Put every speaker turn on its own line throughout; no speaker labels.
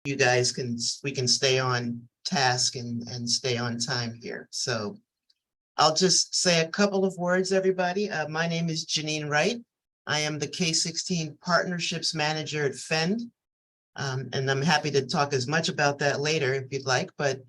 you guys we can stay on task and stay on time here. So I'll just say a couple of words, everybody. My name is Janine Wright. I am the K-16 Partnerships Manager at FEND. And I'm happy to talk as much about that later if you'd like, but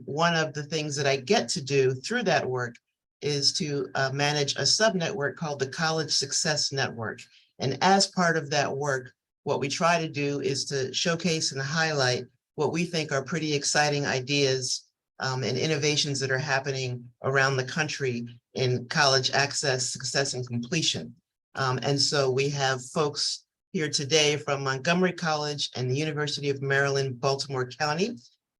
one of the things that I get to do through that work is to manage a subnetwork called the College Success Network. And as part of that work, what we try to do is to showcase and highlight what we think are pretty exciting ideas and innovations that are happening around the country in college access, success, and completion. And so we have folks here today from Montgomery College and the University of Maryland, Baltimore County,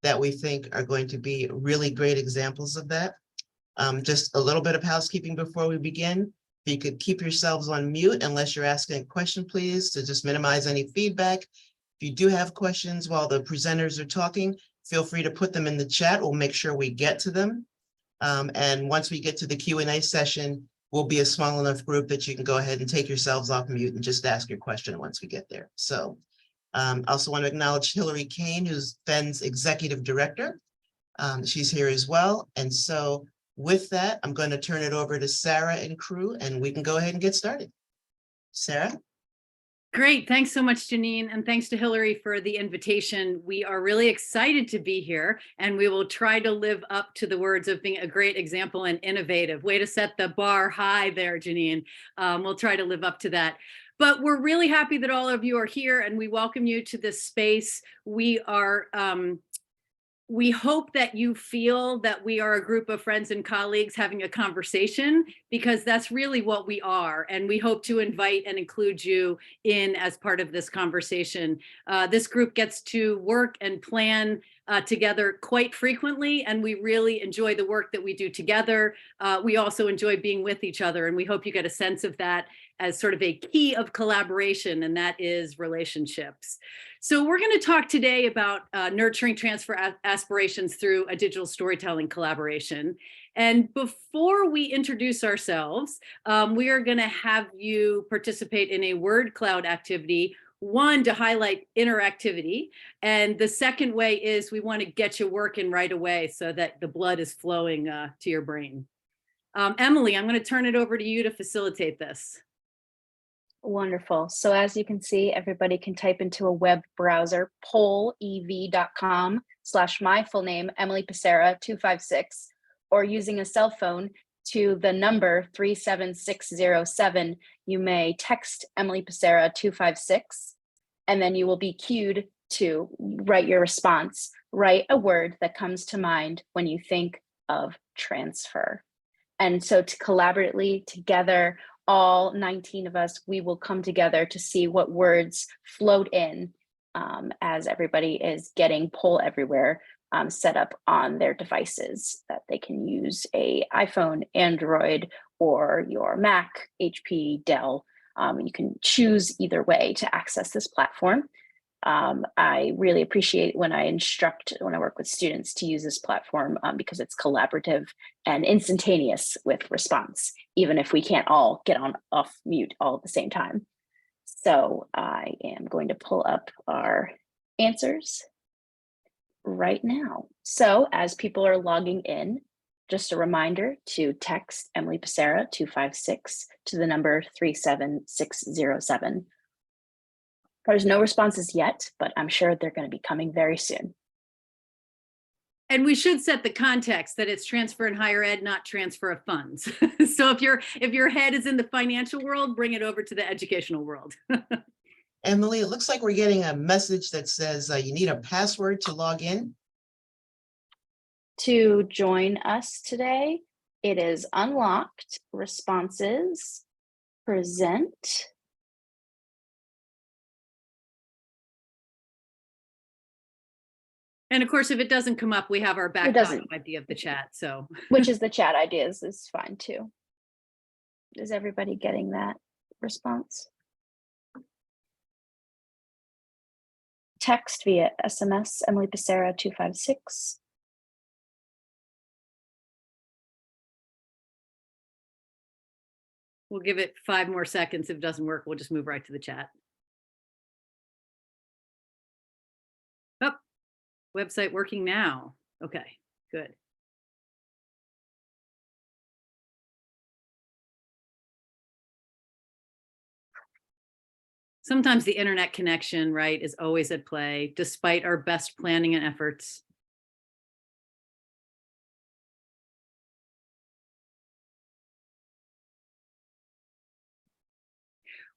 that we think are going to be really great examples of that. Just a little bit of housekeeping before we begin. If you could keep yourselves on mute unless you're asking a question, please, to just minimize any feedback. If you do have questions while the presenters are talking, feel free to put them in the chat. We'll make sure we get to them. And once we get to the Q&A session, we'll be a small enough group that you can go ahead and take yourselves off mute and just ask your question once we get there. So I also want to acknowledge Hillary Kane, who's FEND's Executive Director. She's here as well. And so with that, I'm going to turn it over to Sarah and crew, and we can go ahead and get started. Sarah?
Great. Thanks so much, Janine. And thanks to Hillary for the invitation. We are really excited to be here, and we will try to live up to the words of being a great example and innovative. Way to set the bar high there, Janine. We'll try to live up to that. But we're really happy that all of you are here, and we welcome you to this space. We hope that you feel that we are a group of friends and colleagues having a conversation, because that's really what we are. And we hope to invite and include you in as part of this conversation. This group gets to work and plan together quite frequently, and we really enjoy the work that we do together. We also enjoy being with each other, and we hope you get a sense of that as sort of a key of collaboration, and that is relationships. So we're going to talk today about nurturing transfer aspirations through a digital storytelling collaboration. And before we introduce ourselves, we are going to have you participate in a word cloud activity. One, to highlight interactivity. And the second way is we want to get you working right away so that the blood is flowing to your brain. Emily, I'm going to turn it over to you to facilitate this.
Wonderful. So as you can see, everybody can type into a web browser, pollev.com/my full name, Emily Passera 256, or using a cell phone to the number 37607. You may text Emily Passera 256, and then you will be cued to write your response. Write a word that comes to mind when you think of transfer. And so to collaboratively together, all 19 of us, we will come together to see what words float in as everybody is getting Poll Everywhere set up on their devices, that they can use a iPhone, Android, or your Mac, HP, Dell. You can choose either way to access this platform. I really appreciate when I work with students to use this platform because it's collaborative and instantaneous with response, even if we can't all get off mute all at the same time. So I am going to pull up our answers right now. So as people are logging in, just a reminder to text Emily Passera 256 to the number 37607. There's no responses yet, but I'm sure they're going to be coming very soon.
And we should set the context that it's transfer in higher ed, not transfer of funds. So if your head is in the financial world, bring it over to the educational world.
Emily, it looks like we're getting a message that says you need a password to log in.
To join us today, it is unlocked, responses, present.
And of course, if it doesn't come up, we have our backup idea of the chat. So,
which is the chat ideas is fine too. Is everybody getting that response? Text via SMS, Emily Passera 256.
We'll give it 5 more seconds. If it doesn't work, we'll just move right to the chat. Website working now. Okay, good. Sometimes the internet connection, right, is always at play, despite our best planning and efforts.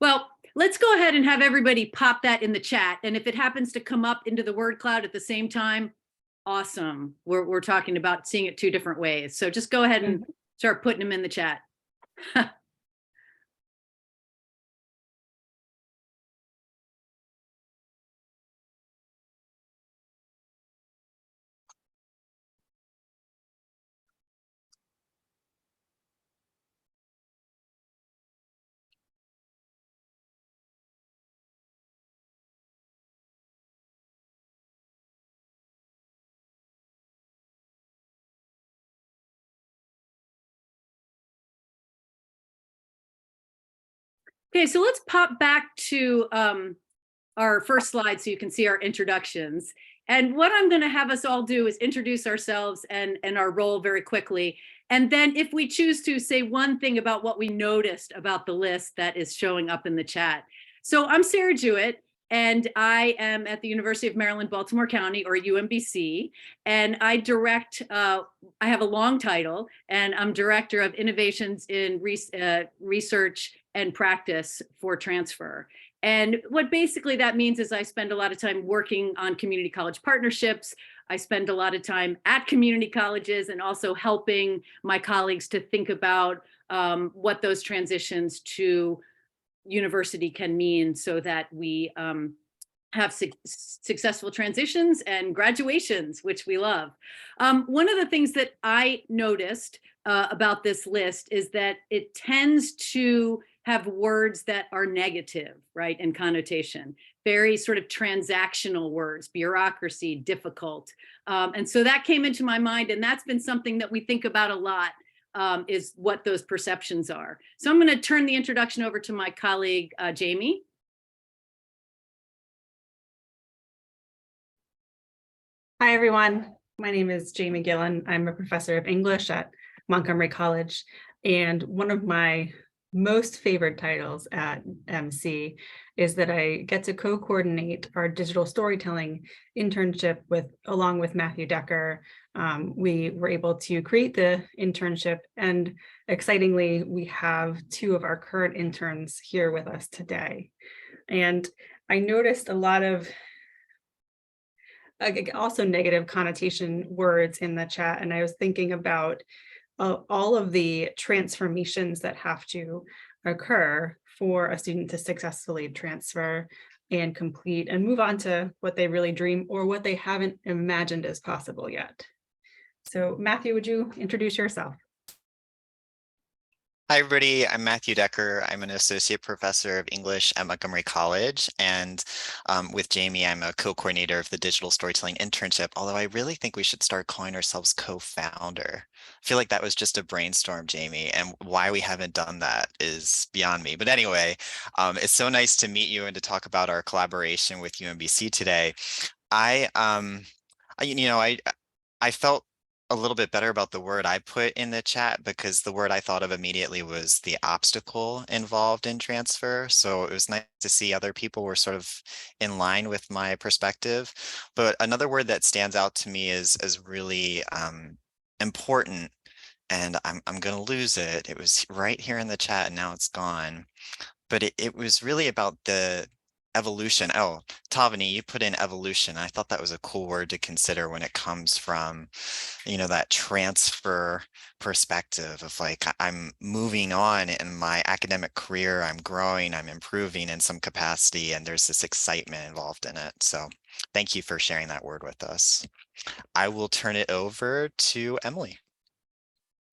Well, let's go ahead and have everybody pop that in the chat. And if it happens to come up into the word cloud at the same time, awesome. We're talking about seeing it two different ways. So just go ahead and start putting them in the chat. Okay, so let's pop back to our first slide so you can see our introductions. And what I'm going to have us all do is introduce ourselves and our role very quickly. And then if we choose to, say one thing about what we noticed about the list that is showing up in the chat. So I'm Sarah Jewett, and I am at the University of Maryland, Baltimore County, or UMBC. And I direct, I have a long title, and I'm Director of Innovations in Research and Practice for Transfer. And what basically that means is I spend a lot of time working on community college partnerships. I spend a lot of time at community colleges and also helping my colleagues to think about what those transitions to university can mean so that we have successful transitions and graduations, which we love. One of the things that I noticed about this list is that it tends to have words that are negative, right, in connotation, very sort of transactional words, bureaucracy, difficult. And so that came into my mind, and that's been something that we think about a lot, is what those perceptions are. So I'm going to turn the introduction over to my colleague, Jamie.
Hi, everyone. My name is Jamie Gillan. I'm a professor of English at Montgomery College, and one of my most favorite titles at MC is that I get to co-coordinate our digital storytelling internship along with Matthew Decker. We were able to create the internship, and excitingly, we have two of our current interns here with us today. And I noticed a lot of also negative connotation words in the chat, and I was thinking about all of the transformations that have to occur for a student to successfully transfer and complete and move on to what they really dream or what they haven't imagined as possible yet. So Matthew, would you introduce yourself?
Hi, everybody. I'm Matthew Decker. I'm an associate professor of English at Montgomery College. And with Jamie, I'm a co-coordinator of the digital storytelling internship, although I really think we should start calling ourselves co-founder. I feel like that was just a brainstorm, Jamie, and why we haven't done that is beyond me. But anyway, it's so nice to meet you and to talk about our collaboration with UMBC today. I felt a little bit better about the word I put in the chat because the word I thought of immediately was the obstacle involved in transfer. So it was nice to see other people were sort of in line with my perspective. But another word that stands out to me is really important, and I'm going to lose it. It was right here in the chat and now it's gone. But it was really about the evolution. Oh, Tavani, you put in evolution. I thought that was a cool word to consider when it comes from, that transfer perspective of like, I'm moving on in my academic career, I'm growing, I'm improving in some capacity, and there's this excitement involved in it. So thank you for sharing that word with us. I will turn it over to Emily.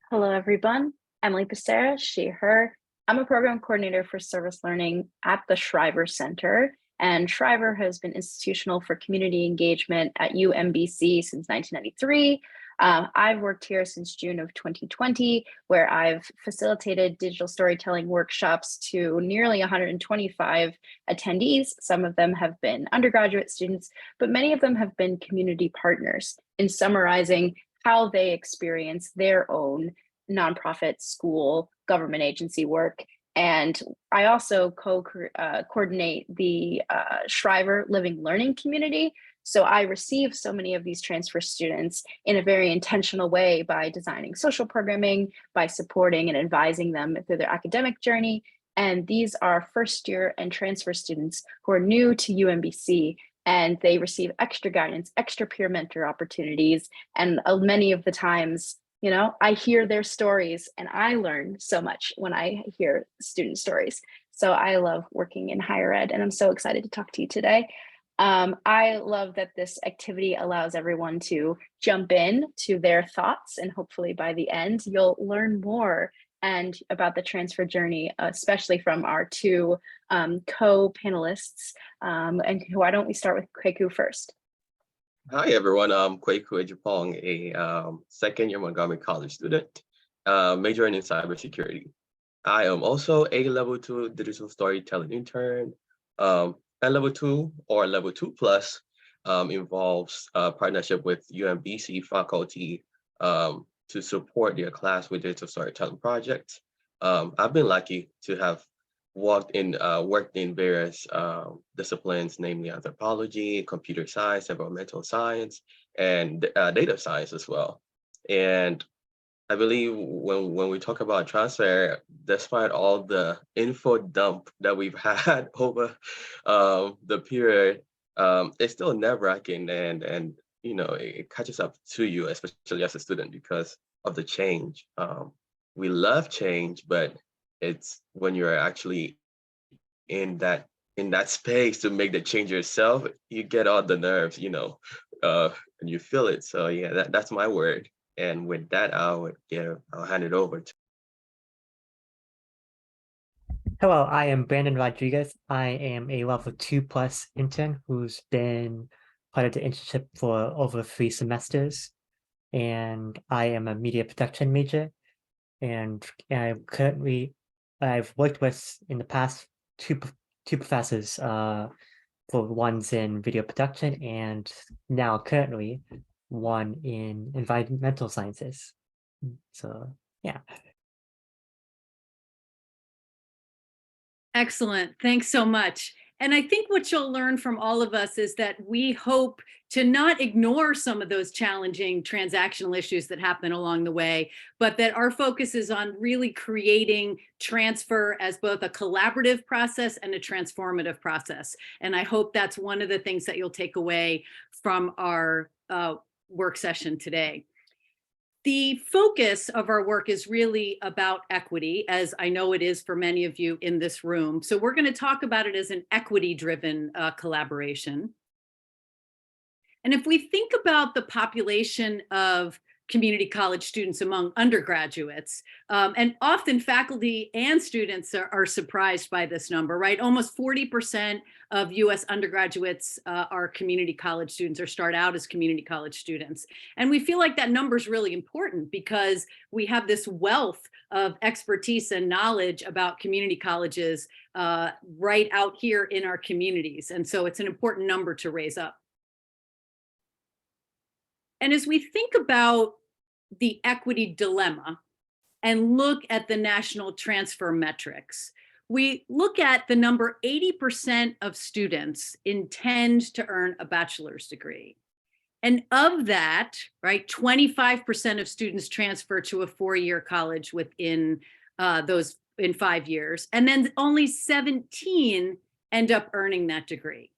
Hello, everyone. Emily Passera, she, her. I'm a program coordinator for service learning at the Shriver Center, and Shriver has been institutional for community engagement at UMBC since 1993. I've worked here since June of 2020, where I've facilitated digital storytelling workshops to nearly 125 attendees. Some of them have been undergraduate students, but many of them have been community partners in summarizing how they experience their own nonprofit, school, government agency work. And I also coordinate the Shriver Living Learning community. So I receive so many of these transfer students in a very intentional way by designing social programming, by supporting and advising them through their academic journey. And these are first year and transfer students who are new to UMBC, and they receive extra guidance, extra peer mentor opportunities. And many of the times, you know, I hear their stories and I learn so much when I hear student stories. So I love working in higher ed, and I'm so excited to talk to you today. I love that this activity allows everyone to jump in to their thoughts, and hopefully by the end, you'll learn more and about the transfer journey, especially from our two co-panelists. And why don't we start with Kweku first?
Hi, everyone. I'm Kweku Agyepong, a second-year Montgomery College student, majoring in cybersecurity. I am also a level 2 digital storytelling intern. And level 2 or level 2+ involves a partnership with UMBC faculty to support their class with digital storytelling projects. I've been lucky to have worked in various disciplines, namely anthropology, computer science, environmental science, and data science as well. And I believe when we talk about transfer, despite all the info dump that we've had over the period, it's still nerve-wracking, and you know, it catches up to you, especially as a student, because of the change. We love change, but it's when you're actually in that space to make the change yourself, you get all the nerves, you know, and you feel it. So yeah, that's my word. And with that, I'll hand it over to.
Hello, I am Brandon Rodriguez. I am a level 2+ intern who's been part of the internship for over 3 semesters. And I am a media production major. And I've worked with in the past two professors, for one's in video production and now currently one in environmental sciences. So yeah.
Excellent. Thanks so much. And I think what you'll learn from all of us is that we hope to not ignore some of those challenging transactional issues that happen along the way, but that our focus is on really creating transfer as both a collaborative process and a transformative process. And I hope that's one of the things that you'll take away from our work session today. The focus of our work is really about equity, as I know it is for many of you in this room. So we're going to talk about it as an equity-driven collaboration. And if we think about the population of community college students among undergraduates, and often faculty and students are surprised by this number, right? Almost 40% of US undergraduates are community college students or start out as community college students. And we feel like that number is really important because we have this wealth of expertise and knowledge about community colleges right out here in our communities. And so it's an important number to raise up. And as we think about the equity dilemma and look at the national transfer metrics, we look at the number 80% of students intend to earn a bachelor's degree. And of that, right, 25% of students transfer to a 4-year college within those in 5 years, and then only 17 end up earning that degree.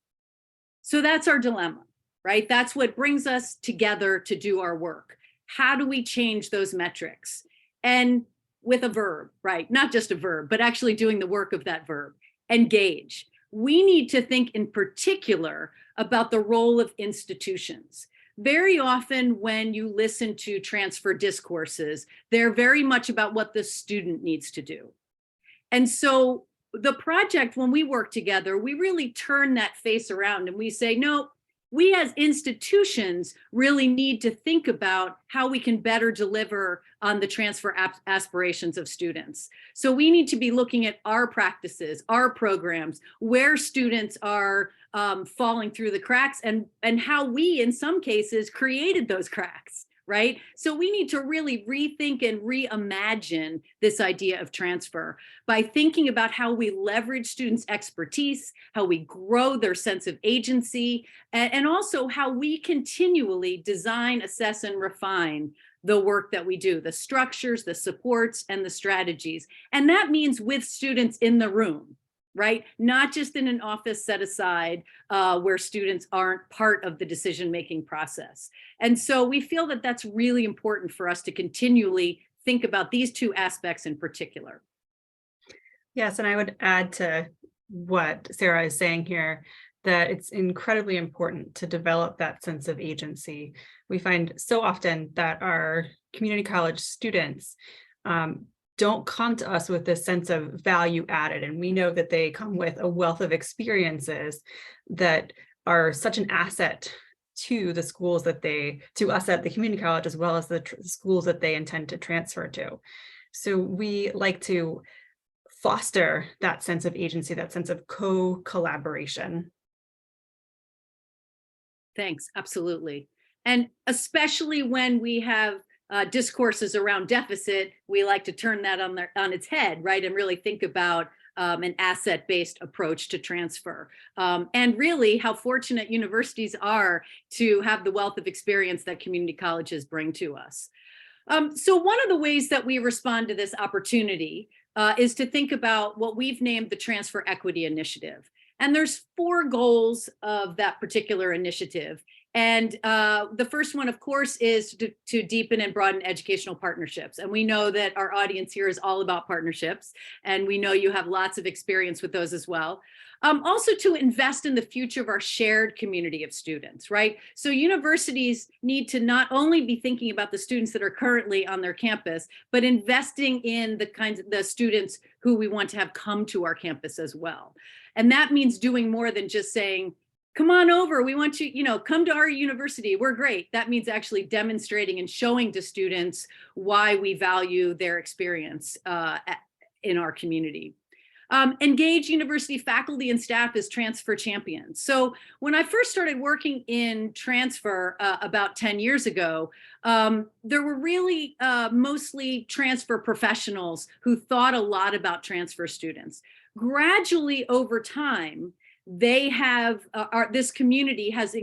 So that's our dilemma, right? That's what brings us together to do our work. How do we change those metrics? And with a verb, right? Not just a verb, but actually doing the work of that verb, engage. We need to think in particular about the role of institutions. Very often when you listen to transfer discourses, they're very much about what the student needs to do. And so the project, when we work together, we really turn that face around and we say, no, we as institutions really need to think about how we can better deliver on the transfer aspirations of students. So we need to be looking at our practices, our programs, where students are falling through the cracks, and how we, in some cases, created those cracks. Right? So we need to really rethink and reimagine this idea of transfer by thinking about how we leverage students' expertise, how we grow their sense of agency, and also how we continually design, assess, and refine the work that we do, the structures, the supports, and the strategies. And that means with students in the room. Right? Not just in an office set aside where students aren't part of the decision-making process. And so we feel that that's really important for us to continually think about these two aspects in particular.
Yes, and I would add to what Sarah is saying here, that it's incredibly important to develop that sense of agency. We find so often that our community college students don't come to us with this sense of value added. And we know that they come with a wealth of experiences that are such an asset to the schools that to us at the community college, as well as the schools that they intend to transfer to. So we like to foster that sense of agency, that sense of co-collaboration.
Thanks, absolutely. And especially when we have discourses around deficit, we like to turn that on its head, right? And really think about an asset-based approach to transfer. And really how fortunate universities are to have the wealth of experience that community colleges bring to us. So one of the ways that we respond to this opportunity is to think about what we've named the Transfer Equity Initiative. And there's 4 goals of that particular initiative. And the first one, of course, is to deepen and broaden educational partnerships. And we know that our audience here is all about partnerships. And we know you have lots of experience with those as well. Also to invest in the future of our shared community of students, right? So universities need to not only be thinking about the students that are currently on their campus, but investing in the students who we want to have come to our campus as well. And that means doing more than just saying, come on over, we want you, come to our university, we're great. That means actually demonstrating and showing to students why we value their experience in our community. Engage university faculty and staff as transfer champions. So when I first started working in transfer about 10 years ago, there were really mostly transfer professionals who thought a lot about transfer students. Gradually over time, they have, this community has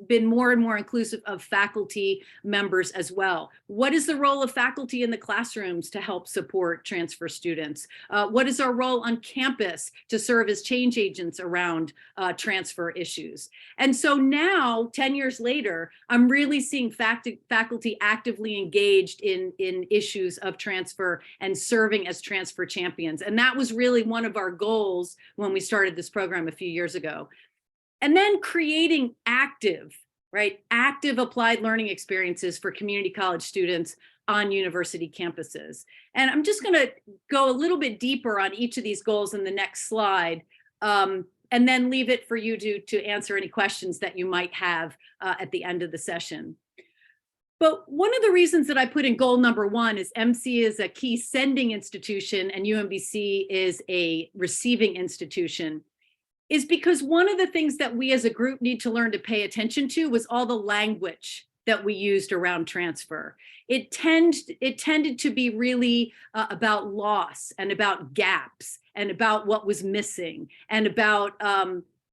been more and more inclusive of faculty members as well. What is the role of faculty in the classrooms to help support transfer students? What is our role on campus to serve as change agents around transfer issues? And so now, 10 years later, I'm really seeing faculty actively engaged in issues of transfer and serving as transfer champions. And that was really one of our goals when we started this program a few years ago. And then creating active applied learning experiences for community college students on university campuses. And I'm just going to go a little bit deeper on each of these goals in the next slide, and then leave it for you to answer any questions that you might have at the end of the session. But one of the reasons that I put in goal number 1 is MC is a key sending institution and UMBC is a receiving institution, is because one of the things that we as a group need to learn to pay attention to was all the language that we used around transfer. It tended to be really about loss and about gaps and about what was missing and about,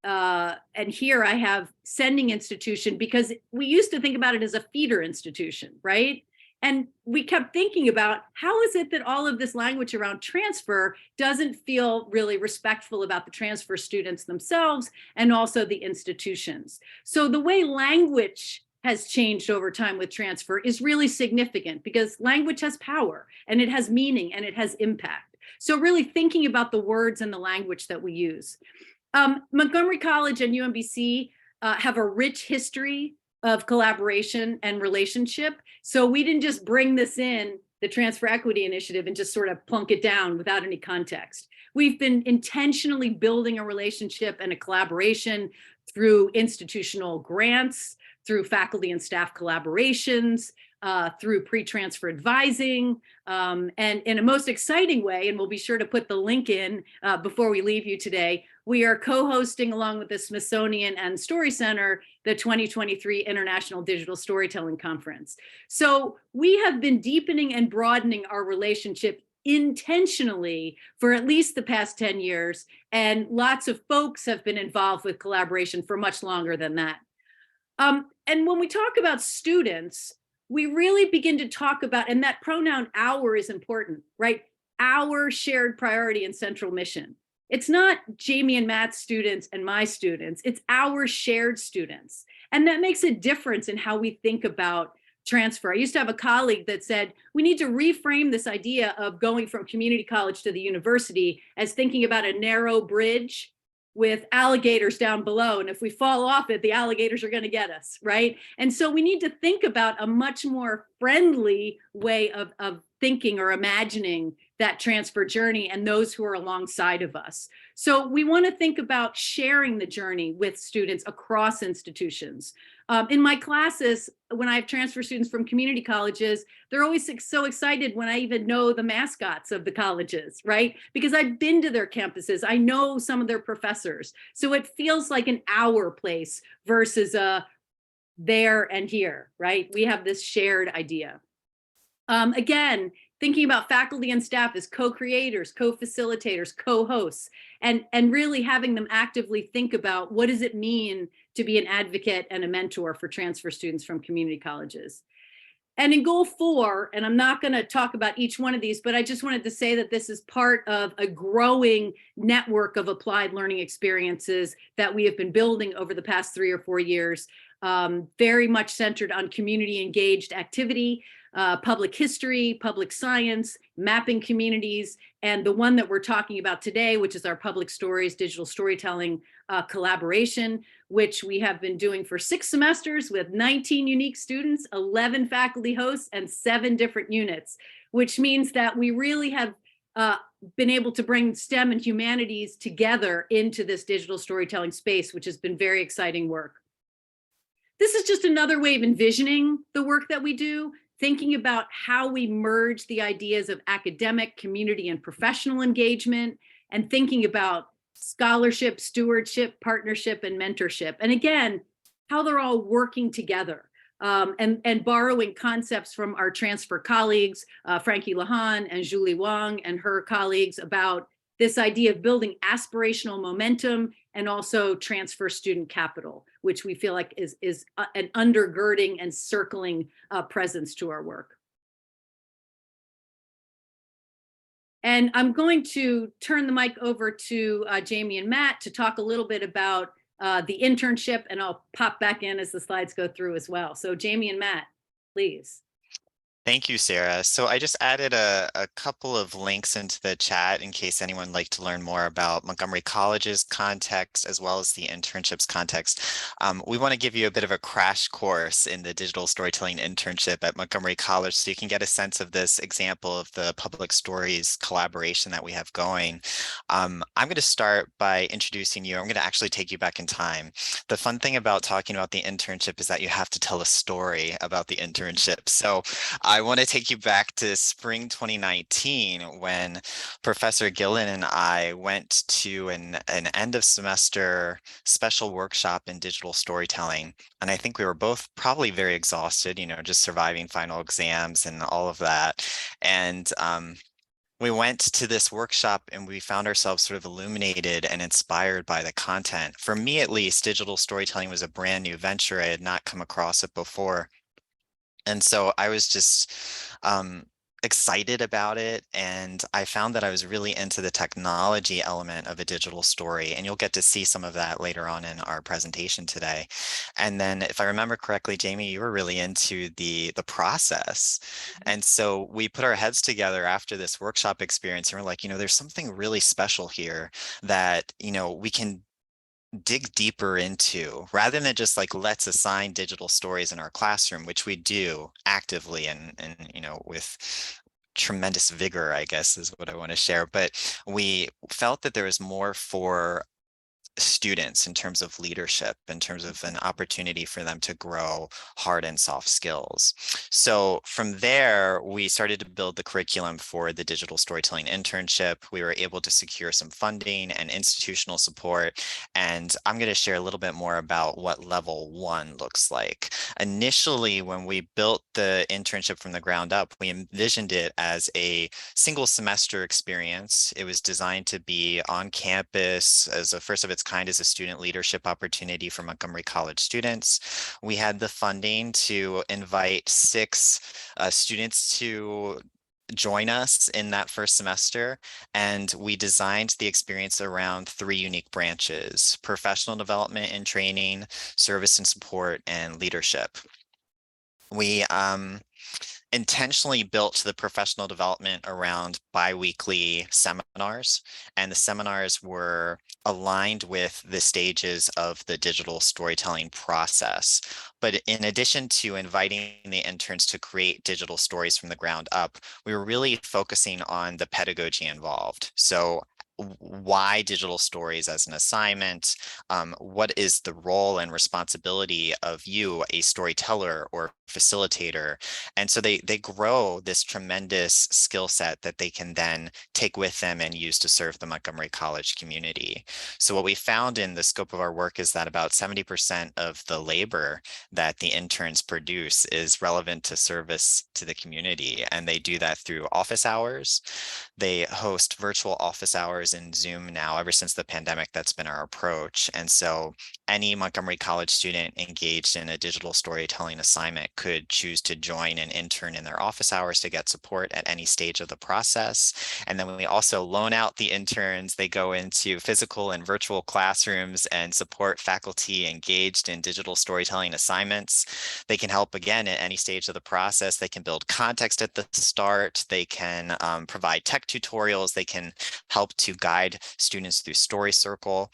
and here I have sending institution because we used to think about it as a feeder institution, right? And we kept thinking about how is it that all of this language around transfer doesn't feel really respectful about the transfer students themselves and also the institutions. So the way language has changed over time with transfer is really significant because language has power and it has meaning and it has impact. So really thinking about the words and the language that we use. Montgomery College and UMBC have a rich history of collaboration and relationship. So we didn't just bring this in, the Transfer Equity Initiative, and just sort of plunk it down without any context. We've been intentionally building a relationship and a collaboration through institutional grants, through faculty and staff collaborations, through pre-transfer advising, and in a most exciting way, and we'll be sure to put the link in before we leave you today, we are co-hosting along with the Smithsonian and Story Center the 2023 International Digital Storytelling Conference. So we have been deepening and broadening our relationship intentionally for at least the past 10 years, and lots of folks have been involved with collaboration for much longer than that. And when we talk about students, we really begin to talk about, and that pronoun our is important, right? Our shared priority and central mission. It's not Jamie and Matt's students and my students, it's our shared students. And that makes a difference in how we think about transfer. I used to have a colleague that said, we need to reframe this idea of going from community college to the university as thinking about a narrow bridge with alligators down below. And if we fall off it, the alligators are going to get us, right? And so we need to think about a much more friendly way of thinking or imagining that transfer journey and those who are alongside of us. So we want to think about sharing the journey with students across institutions. In my classes, when I have transfer students from community colleges, they're always so excited when I even know the mascots of the colleges, right? Because I've been to their campuses, I know some of their professors. So it feels like an our place versus a there and here, right? We have this shared idea. Again, thinking about faculty and staff as co-creators, co-facilitators, co-hosts, and really having them actively think about what does it mean to be an advocate and a mentor for transfer students from community colleges. And in goal 4, and I'm not going to talk about each one of these, but I just wanted to say that this is part of a growing network of applied learning experiences that we have been building over the past 3 or 4 years, very much centered on community engaged activity, public history, public science, mapping communities, and the one that we're talking about today, which is our Public Stories Digital Storytelling collaboration, which we have been doing for 6 semesters with 19 unique students, 11 faculty hosts, and 7 different units, which means that we really have been able to bring STEM and humanities together into this digital storytelling space, which has been very exciting work. This is just another way of envisioning the work that we do, thinking about how we merge the ideas of academic, community, and professional engagement, and thinking about scholarship, stewardship, partnership, and mentorship. And again, how they're all working together, and borrowing concepts from our transfer colleagues, Frankie Lahan and Julie Wang and her colleagues, about this idea of building aspirational momentum and also transfer student capital, which we feel like is an undergirding and circling presence to our work. And I'm going to turn the mic over to Jamie and Matt to talk a little bit about the internship, and I'll pop back in as the slides go through as well. So Jamie and Matt, please.
Thank you, Sarah. So I just added a couple of links into the chat in case anyone would like to learn more about Montgomery College's context as well as the internships context. We want to give you a bit of a crash course in the digital storytelling internship at Montgomery College so you can get a sense of this example of the public stories collaboration that we have going. I'm going to start by introducing you. I'm going to actually take you back in time. The fun thing about talking about the internship is that you have to tell a story about the internship. So I want to take you back to spring 2019 when Professor Gillan and I went to an end of semester special workshop in digital storytelling. And I think we were both probably very exhausted, you know, just surviving final exams and all of that. And we went to this workshop and we found ourselves sort of illuminated and inspired by the content. For me, at least, digital storytelling was a brand new venture. I had not come across it before. And so I was just excited about it. And I found that I was really into the technology element of a digital story. And you'll get to see some of that later on in our presentation today. And then if I remember correctly, Jamie, you were really into the process. And so we put our heads together after this workshop experience and we're like, you know, there's something really special here that, you know, we can dig deeper into rather than just like, let's assign digital stories in our classroom, which we do actively and you know, with tremendous vigor, I guess is what I want to share. But we felt that there was more for students in terms of leadership, in terms of an opportunity for them to grow hard and soft skills. So from there, we started to build the curriculum for the digital storytelling internship. We were able to secure some funding and institutional support. And I'm going to share a little bit more about what level 1 looks like. Initially, when we built the internship from the ground up, we envisioned it as a single semester experience. It was designed to be on campus as a first of its kind as a student leadership opportunity for Montgomery College students. We had the funding to invite 6 students to join us in that first semester, and we designed the experience around 3 unique branches: professional development and training, service and support, and leadership. We intentionally built the professional development around bi-weekly seminars, and the seminars were aligned with the stages of the digital storytelling process. But in addition to inviting the interns to create digital stories from the ground up, we were really focusing on the pedagogy involved. So why digital stories as an assignment? What is the role and responsibility of you, a storyteller or facilitator? And so they grow this tremendous skill set that they can then take with them and use to serve the Montgomery College community. So what we found in the scope of our work is that about 70% of the labor that the interns produce is relevant to service to the community. And they do that through office hours. They host virtual office hours in Zoom now. Ever since the pandemic, that's been our approach. And so any Montgomery College student engaged in a digital storytelling assignment could choose to join an intern in their office hours to get support at any stage of the process. And then when we also loan out the interns, they go into physical and virtual classrooms and support faculty engaged in digital storytelling assignments. They can help again at any stage of the process. They can build context at the start. They can provide tech tutorials. They can help to guide students through Story Circle.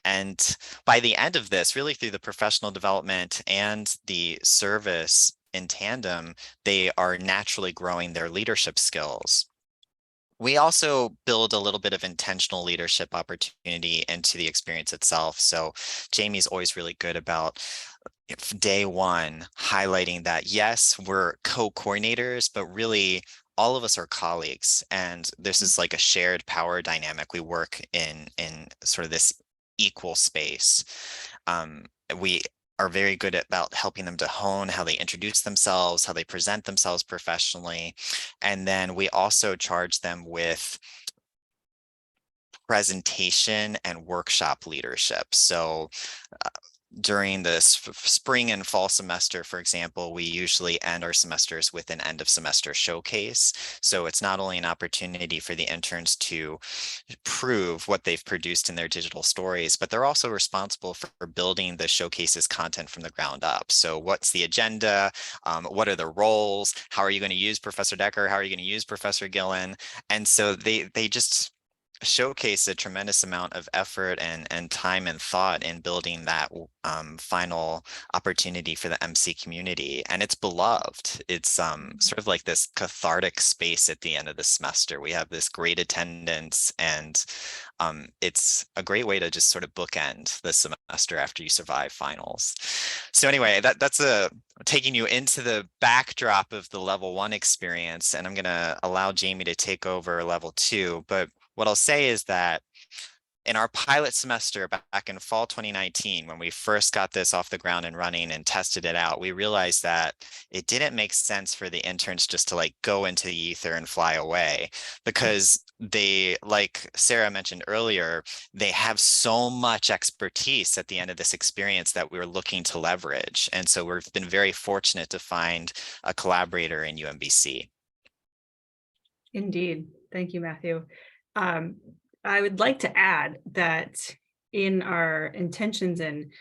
And by the end of this, really through the professional development and the service in tandem, they are naturally growing their leadership skills. We also build a little bit of intentional leadership opportunity into the experience itself. So Jamie's always really good about day 1 highlighting that, yes, we're co-coordinators, but really all of us are colleagues. And this is like a shared power dynamic. We work in sort of this equal space. We are very good about helping them to hone how they introduce themselves, how they present themselves professionally. And then we also charge them with presentation and workshop leadership. So during the spring and fall semester, for example, we usually end our semesters with an end of semester showcase. So it's not only an opportunity for the interns to prove what they've produced in their digital stories, but they're also responsible for building the showcases content from the ground up. So what's the agenda? What are the roles? How are you going to use Professor Decker? How are you going to use Professor Gillan? And so they just showcase a tremendous amount of effort and time and thought in building that final opportunity for the MC community. And it's beloved. It's sort of like this cathartic space at the end of the semester. We have this great attendance, and it's a great way to just sort of bookend the semester after you survive finals. So anyway, that's taking you into the backdrop of the level 1 experience, and I'm going to allow Jamie to take over level 2. But what I'll say is that in our pilot semester back in fall 2019, when we first got this off the ground and running and tested it out, we realized that it didn't make sense for the interns just to like go into the ether and fly away, because they, like Sarah mentioned earlier, they have so much expertise at the end of this experience that we're looking to leverage. And so we've been very fortunate to find a collaborator in UMBC.
Indeed. Thank you, Matthew. I would like to add that in our intentions in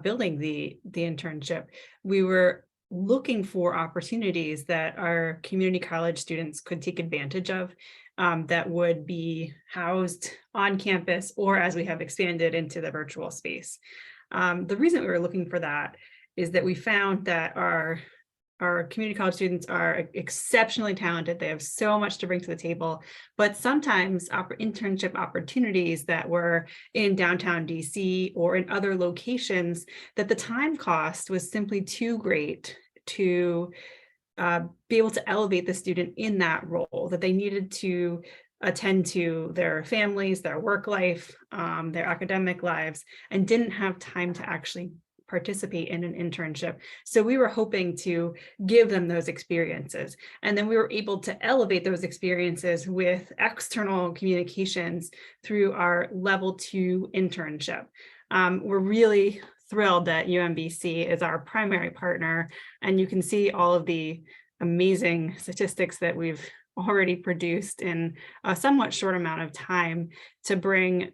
building the internship, we were looking for opportunities that our community college students could take advantage of, that would be housed on campus, or as we have expanded into the virtual space. The reason we were looking for that is that we found that our our community college students are exceptionally talented. They have so much to bring to the table, but sometimes internship opportunities that were in downtown DC or in other locations, that the time cost was simply too great to be able to elevate the student in that role, that they needed to attend to their families, their work life, their academic lives, and didn't have time to actually participate in an internship. So we were hoping to give them those experiences. And then we were able to elevate those experiences with external communications through our level 2 internship. We're really thrilled that UMBC is our primary partner, and you can see all of the amazing statistics that we've already produced in a somewhat short amount of time to bring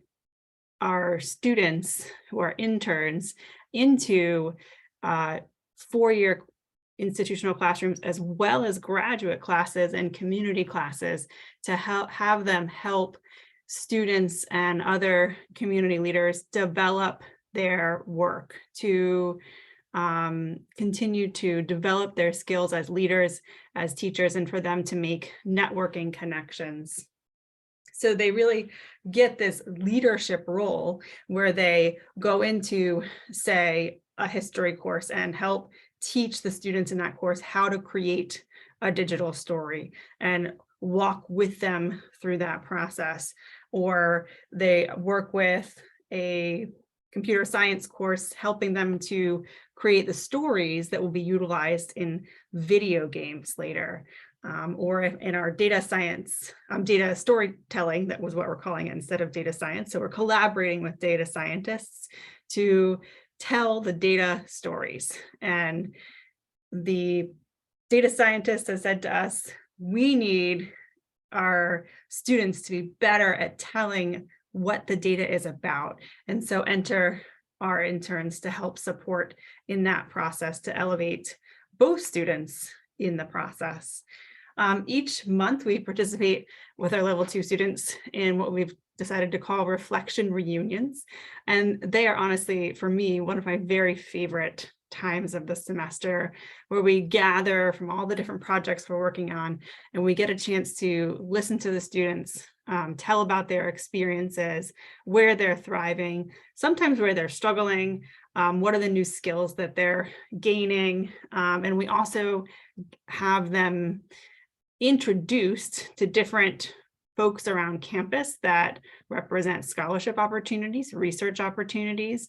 our students who are interns into 4-year institutional classrooms, as well as graduate classes and community classes, to have them help students and other community leaders develop their work, to continue to develop their skills as leaders, as teachers, and for them to make networking connections. So they really get this leadership role where they go into, say, a history course and help teach the students in that course how to create a digital story and walk with them through that process. Or they work with a computer science course, helping them to create the stories that will be utilized in video games later. Or in our data science, data storytelling, that was what we're calling it instead of data science. So we're collaborating with data scientists to tell the data stories. And the data scientist has said to us, we need our students to be better at telling what the data is about. And so enter our interns to help support in that process, to elevate both students in the process. Each month we participate with our level 2 students in what we've decided to call reflection reunions. And they are honestly, for me, one of my very favorite times of the semester, where we gather from all the different projects we're working on, and we get a chance to listen to the students, tell about their experiences, where they're thriving, sometimes where they're struggling, what are the new skills that they're gaining. And we also have them introduced to different folks around campus that represent scholarship opportunities, research opportunities,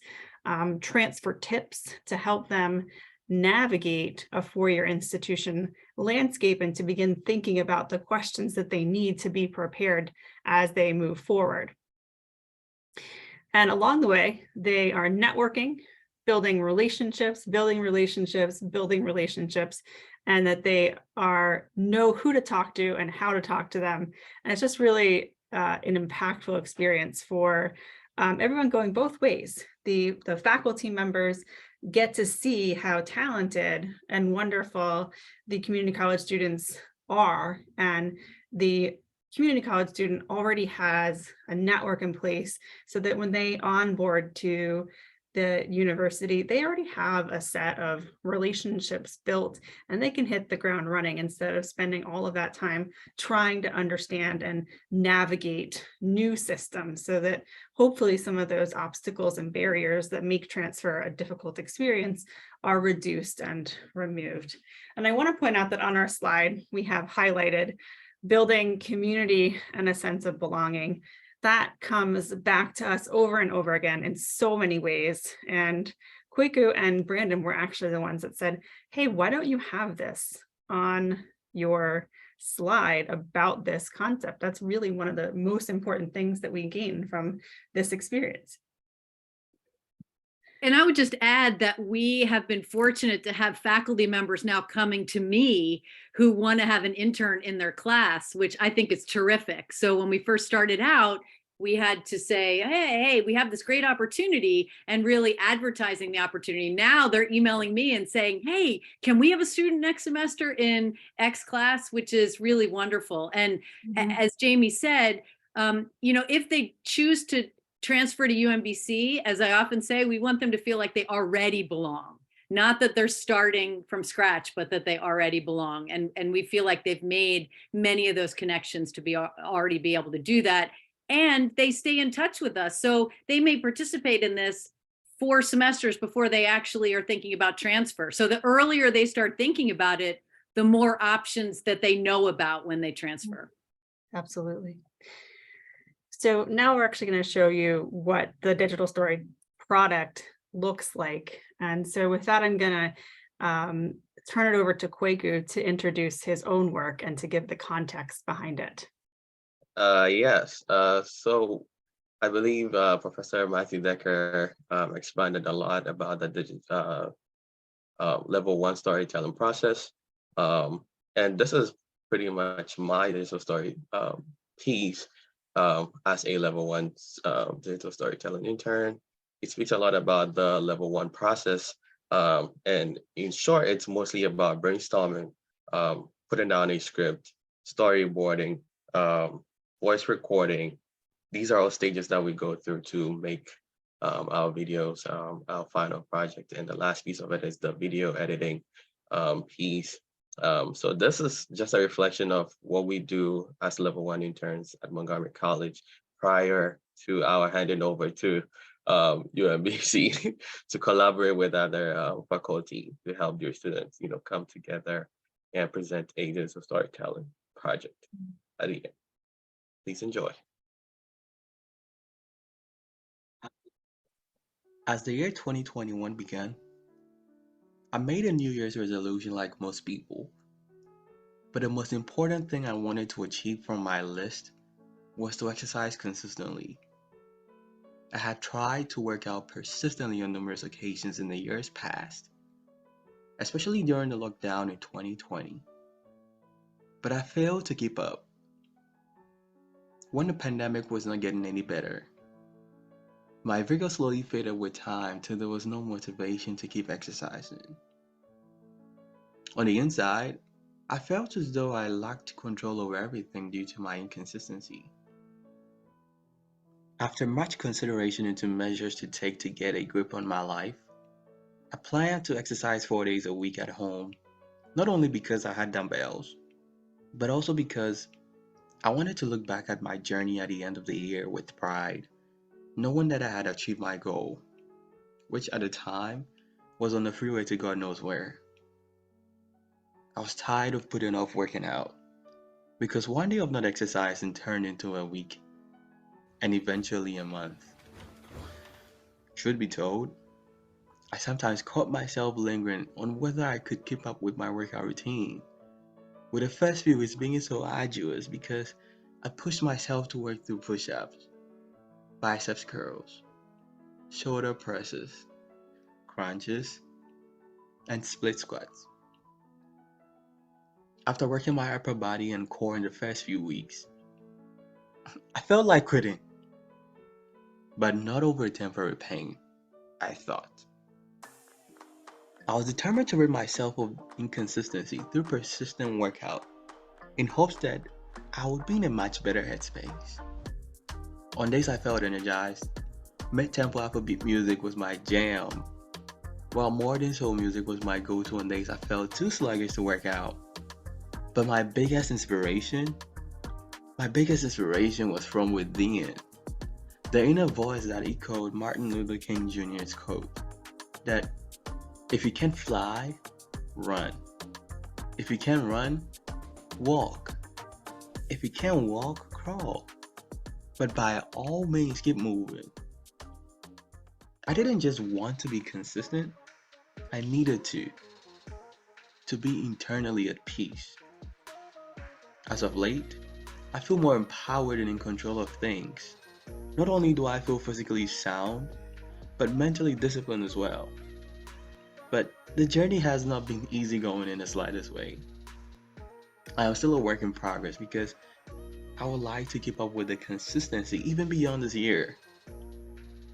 transfer tips to help them navigate a 4-year institution landscape and to begin thinking about the questions that they need to be prepared as they move forward. And along the way, they are networking, building relationships, and that they know who to talk to and how to talk to them. And it's just really an impactful experience for everyone going both ways. The faculty members get to see how talented and wonderful the community college students are, and the community college student already has a network in place so that when they onboard to the university, they already have a set of relationships built and they can hit the ground running instead of spending all of that time trying to understand and navigate new systems, so that hopefully some of those obstacles and barriers that make transfer a difficult experience are reduced and removed. And I want to point out that on our slide, we have highlighted building community and a sense of belonging. That comes back to us over and over again in so many ways. And Kweku and Brandon were actually the ones that said, hey, why don't you have this on your slide about this concept? That's really one of the most important things that we gain from this experience.
And I would just add that we have been fortunate to have faculty members now coming to me who want to have an intern in their class, which I think is terrific. So when we first started out, we had to say, hey, we have this great opportunity, and really advertising the opportunity. Now they're emailing me and saying, hey, can we have a student next semester in X class, which is really wonderful. And as Jamie said, if they choose to transfer to UMBC, as I often say, we want them to feel like they already belong. Not that they're starting from scratch, but that they already belong. And we feel like they've made many of those connections to be already be able to do that. And they stay in touch with us. So they may participate in this 4 semesters before they actually are thinking about transfer. So the earlier they start thinking about it, the more options that they know about when they transfer.
Absolutely. So now we're actually going to show you what the digital story product looks like. And so with that, I'm going to turn it over to Kweku to introduce his own work and to give the context behind it.
Yes. So I believe Professor Matthew Decker expanded a lot about the level 1 storytelling process. And this is pretty much my digital story piece as a level 1 digital storytelling intern. It speaks a lot about the level 1 process. And in short, it's mostly about brainstorming, putting down a script, storyboarding, voice recording. These are all stages that we go through to make our videos, our final project. And the last piece of it is the video editing piece. So this is just a reflection of what we do as level 1 interns at Montgomery College prior to our handing over to UMBC to collaborate with other faculty to help your students, come together and present a digital storytelling project at the end. Please enjoy. As the year 2021 began, I made a New Year's resolution like most people. But the most important thing I wanted to achieve from my list was to exercise consistently. I had tried to work out persistently on numerous occasions in the years past, especially during the lockdown in 2020. But I failed to keep up. When the pandemic was not getting any better, my vigor slowly faded with time till there was no motivation to keep exercising. On the inside, I felt as though I lacked control over everything due to my inconsistency. After much consideration into measures to take to get a grip on my life, I planned to exercise 4 days a week at home, not only because I had dumbbells, but also because I wanted to look back at my journey at the end of the year with pride, knowing that I had achieved my goal, which at the time was on the freeway to God knows where. I was tired of putting off working out, because one day of not exercising turned into a week, and eventually a month. Truth be told, I sometimes caught myself lingering on whether I could keep up with my workout routine, with the first few weeks being so arduous because I pushed myself to work through push-ups, biceps curls, shoulder presses, crunches, and split squats. After working my upper body and core in the first few weeks, I felt like quitting, but not over temporary pain, I thought. I was determined to rid myself of inconsistency through persistent workout in hopes that I would be in a much better headspace. On days I felt energized, mid-tempo Afrobeat music was my jam, while modern soul music was my go-to on days I felt too sluggish to work out. But my biggest inspiration was from within. The inner voice that echoed Martin Luther King Jr.'s quote that if you can't fly, run. If you can't run, walk. If you can't walk, crawl. But by all means, keep moving. I didn't just want to be consistent, I needed to be internally at peace. As of late, I feel more empowered and in control of things. Not only do I feel physically sound, but mentally disciplined as well. But the journey has not been easy going in the slightest way. I am still a work in progress because I would like to keep up with the consistency even beyond this year,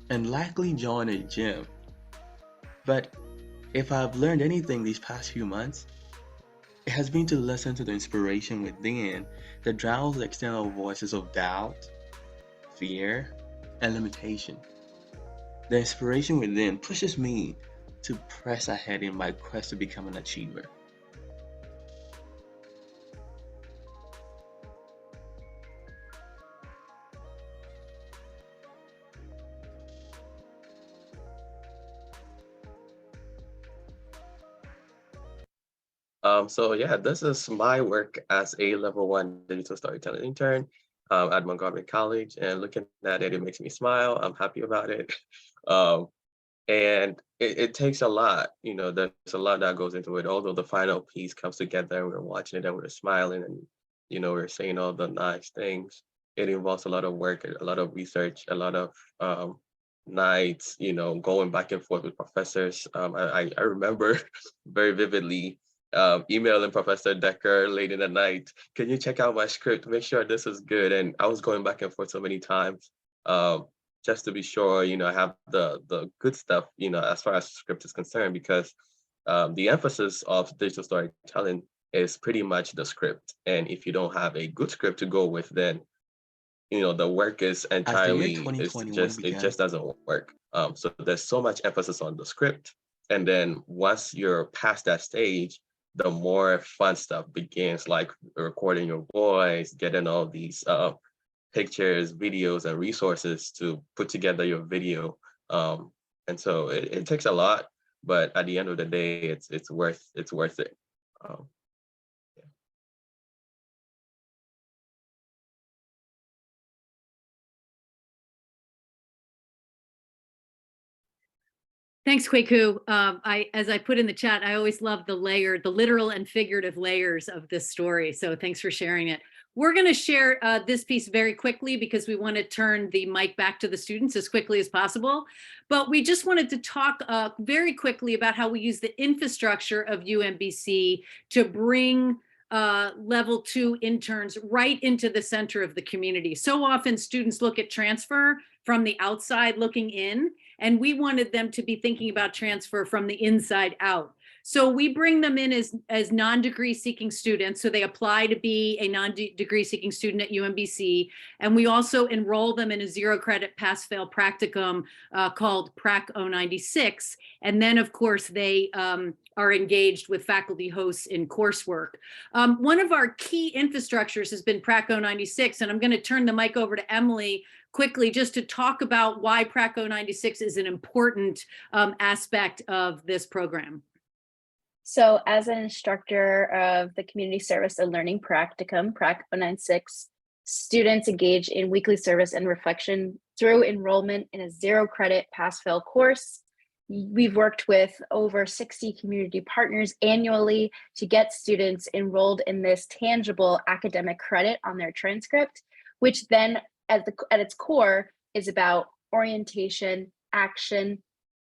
and likely join a gym. But if I've learned anything these past few months, it has been to listen to the inspiration within that drowns the external voices of doubt, fear, and limitation. The inspiration within pushes me to press ahead in my quest to become an achiever. So yeah, this is my work as a level 1 digital storytelling intern at Montgomery College, and looking at it, it makes me smile. I'm happy about it. And it takes a lot, there's a lot that goes into it. Although the final piece comes together and we're watching it and we're smiling and, we're saying all the nice things. It involves a lot of work, a lot of research, a lot of nights, going back and forth with professors. I remember very vividly emailing Professor Decker late in the night, can you check out my script, make sure this is good? And I was going back and forth so many times just to be sure, I have the good stuff, as far as script is concerned, because the emphasis of digital storytelling is pretty much the script. And if you don't have a good script to go with, then the work is entirely, it just doesn't work. So there's so much emphasis on the script. And then once you're past that stage, the more fun stuff begins, like recording your voice, getting all these pictures, videos, and resources to put together your video. And so it takes a lot, but at the end of the day, it's worth it. Yeah.
Thanks, Kweku. As I put in the chat, I always love the literal and figurative layers of this story. So thanks for sharing it. We're going to share this piece very quickly because we want to turn the mic back to the students as quickly as possible. But we just wanted to talk very quickly about how we use the infrastructure of UMBC to bring level 2 interns right into the center of the community. So often students look at transfer from the outside looking in, and we wanted them to be thinking about transfer from the inside out. So we bring them in as non-degree seeking students. So they apply to be a non-degree seeking student at UMBC. And we also enroll them in a 0 credit pass fail practicum called Prac 096. And then of course they are engaged with faculty hosts in coursework. One of our key infrastructures has been Prac 096. And I'm going to turn the mic over to Emily quickly just to talk about why Prac 096 is an important aspect of this program.
So as an instructor of the Community Service and Learning Practicum, Prac 096, students engage in weekly service and reflection through enrollment in a 0 credit pass-fail course. We've worked with over 60 community partners annually to get students enrolled in this tangible academic credit on their transcript, which then at its core is about orientation, action,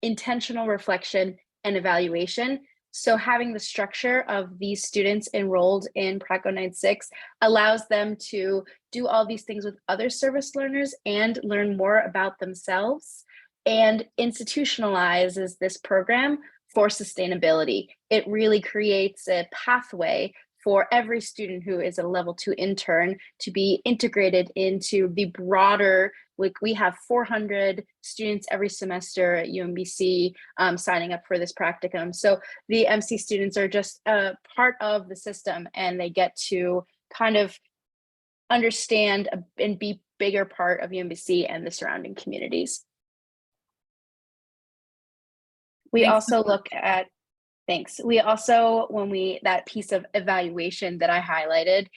intentional reflection, and evaluation. So having the structure of these students enrolled in Prac 096 allows them to do all these things with other service learners and learn more about themselves, and institutionalizes this program for sustainability. It really creates a pathway for every student who is a level 2 intern to be integrated into the broader, like we have 400 students every semester at UMBC signing up for this practicum. So the MC students are just a part of the system, and they get to kind of understand and be bigger part of UMBC and the surrounding communities. We also look at, thanks. We also, that piece of evaluation that I highlighted,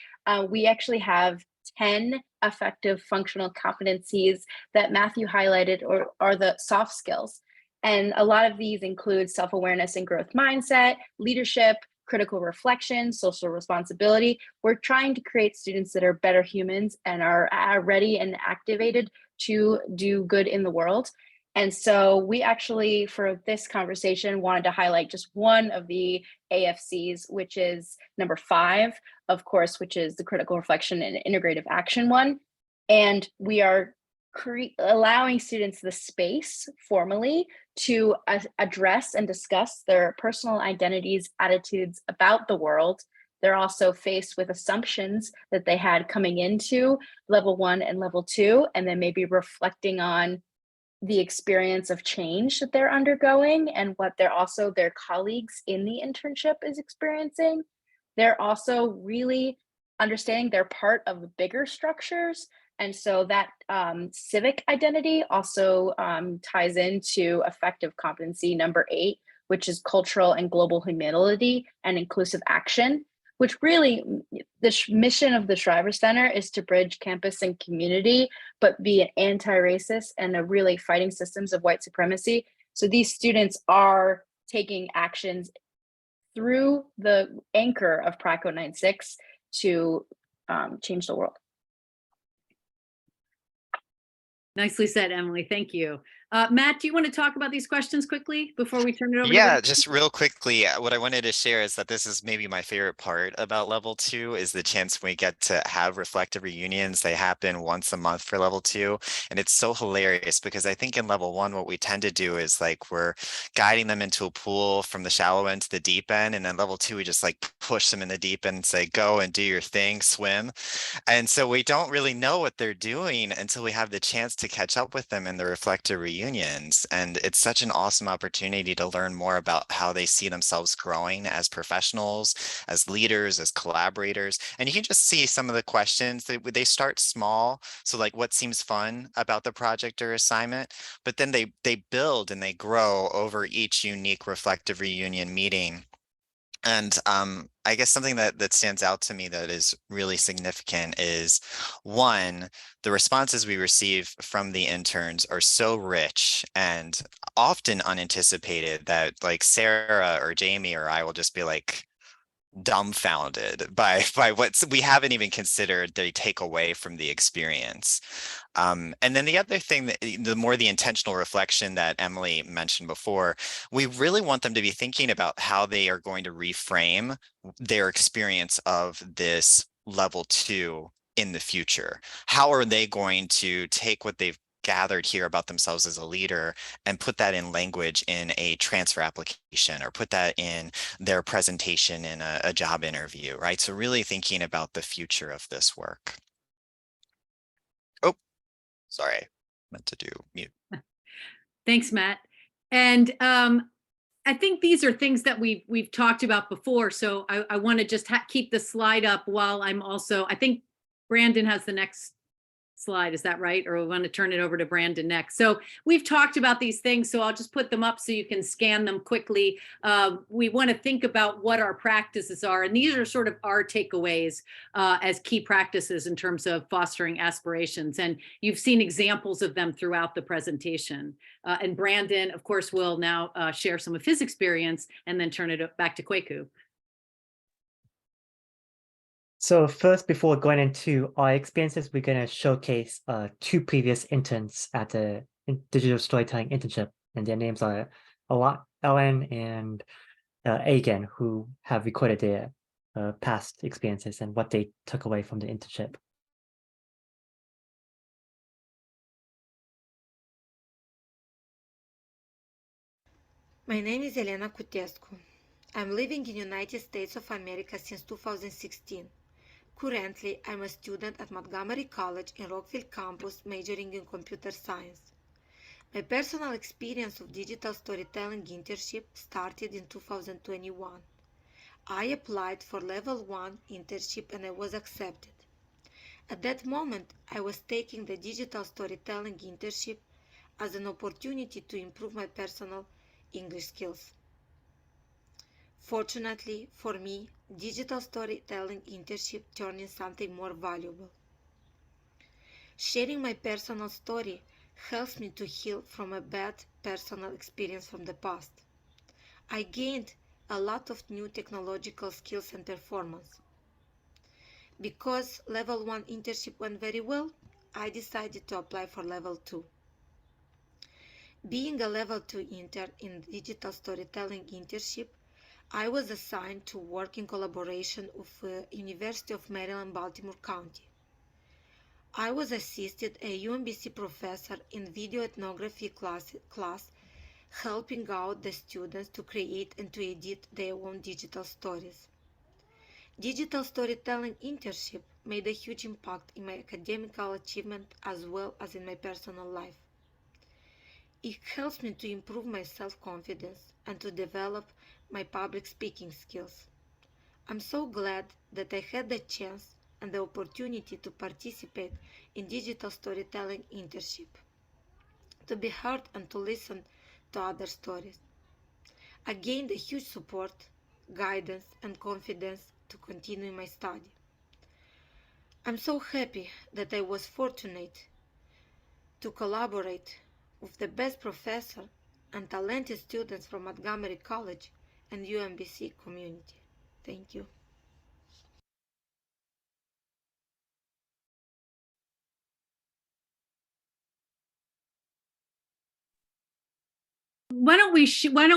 we actually have 10 effective functional competencies that Matthew highlighted, or are the soft skills. And a lot of these include self-awareness and growth mindset, leadership, critical reflection, social responsibility. We're trying to create students that are better humans and are ready and activated to do good in the world. And so we actually, for this conversation, wanted to highlight just one of the AFCs, which is number 5, of course, which is the critical reflection and integrative action one. And we are allowing students the space formally to address and discuss their personal identities, attitudes about the world. They're also faced with assumptions that they had coming into level 1 and level 2, and then maybe reflecting on the experience of change that they're undergoing and what their colleagues in the internship is experiencing. They're also really understanding they're part of bigger structures. And so that civic identity also ties into effective competency number 8, which is cultural and global humility and inclusive action, which really the mission of the Shriver Center is to bridge campus and community, but be an anti-racist and a really fighting systems of white supremacy. So these students are taking actions through the anchor of PRACO 96 to change the world.
Nicely said, Emily. Thank you. Matt, do you want to talk about these questions quickly before we turn it over?
Yeah,
to
just real quickly, what I wanted to share is that this is maybe my favorite part about level 2 is the chance we get to have reflective reunions. They happen once a month for level 2. And it's so hilarious because I think in level 1, what we tend to do is like we're guiding them into a pool from the shallow end to the deep end. And then level 2, we just like push them in the deep end and say, go and do your thing, swim. And so we don't really know what they're doing until we have the chance to catch up with them in the reflective reunions. And it's such an awesome opportunity to learn more about how they see themselves growing as professionals, as leaders, as collaborators. And you can just see some of the questions that they start small. So like what seems fun about the project or assignment, but then they build and they grow over each unique reflective reunion meeting. And I guess something that stands out to me that is really significant is, one, the responses we receive from the interns are so rich and often unanticipated that like Sarah or Jamie or I will just be like dumbfounded by what we haven't even considered they take away from the experience. And then the other thing, that the more the intentional reflection that Emily mentioned before, we really want them to be thinking about how they are going to reframe their experience of this level 2 in the future. How are they going to take what they've gathered here about themselves as a leader and put that in language in a transfer application or put that in their presentation in a job interview, right? So really thinking about the future of this work. Oh, sorry, I meant to do mute.
Thanks, Matt. And I think these are things that we've talked about before. So I want to just keep the slide up while I'm also, I think Brandon has the next slide. Is that right? Or we want to turn it over to Brandon next. So we've talked about these things, so I'll just put them up so you can scan them quickly. We want to think about what our practices are. And these are sort of our takeaways as key practices in terms of fostering aspirations. And you've seen examples of them throughout the presentation. And Brandon, of course, will now share some of his experience and then turn it back to Kweku.
So first, before going into our experiences, we're going to showcase 2 previous interns at the digital storytelling internship, and their names are Ellen and Agan, who have recorded their past experiences and what they took away from the internship.
My name is Elena Cutescu. I'm living in United States of America since 2016. Currently, I'm a student at Montgomery College in Rockville campus majoring in computer science. My personal experience of digital storytelling internship started in 2021. I applied for level 1 internship and I was accepted. At that moment, I was taking the digital storytelling internship as an opportunity to improve my personal English skills. Fortunately for me, digital storytelling internship turned into something more valuable. Sharing my personal story helps me to heal from a bad personal experience from the past. I gained a lot of new technological skills and performance. Because level 1 internship went very well, I decided to apply for level 2. Being a level 2 intern in digital storytelling internship, I was assigned to work in collaboration with University of Maryland, Baltimore County. I was assisted a UMBC professor in video ethnography class, helping out the students to create and to edit their own digital stories. Digital storytelling internship made a huge impact in my academic achievement as well as in my personal life. It helps me to improve my self-confidence and to develop my public speaking skills. I'm so glad that I had the chance and the opportunity to participate in digital storytelling internship, to be heard and to listen to other stories. I gained a huge support, guidance, and confidence to continue my study. I'm so happy that I was fortunate to collaborate with the best professor and talented students from Montgomery College and UMBC community. Thank you.
Why don't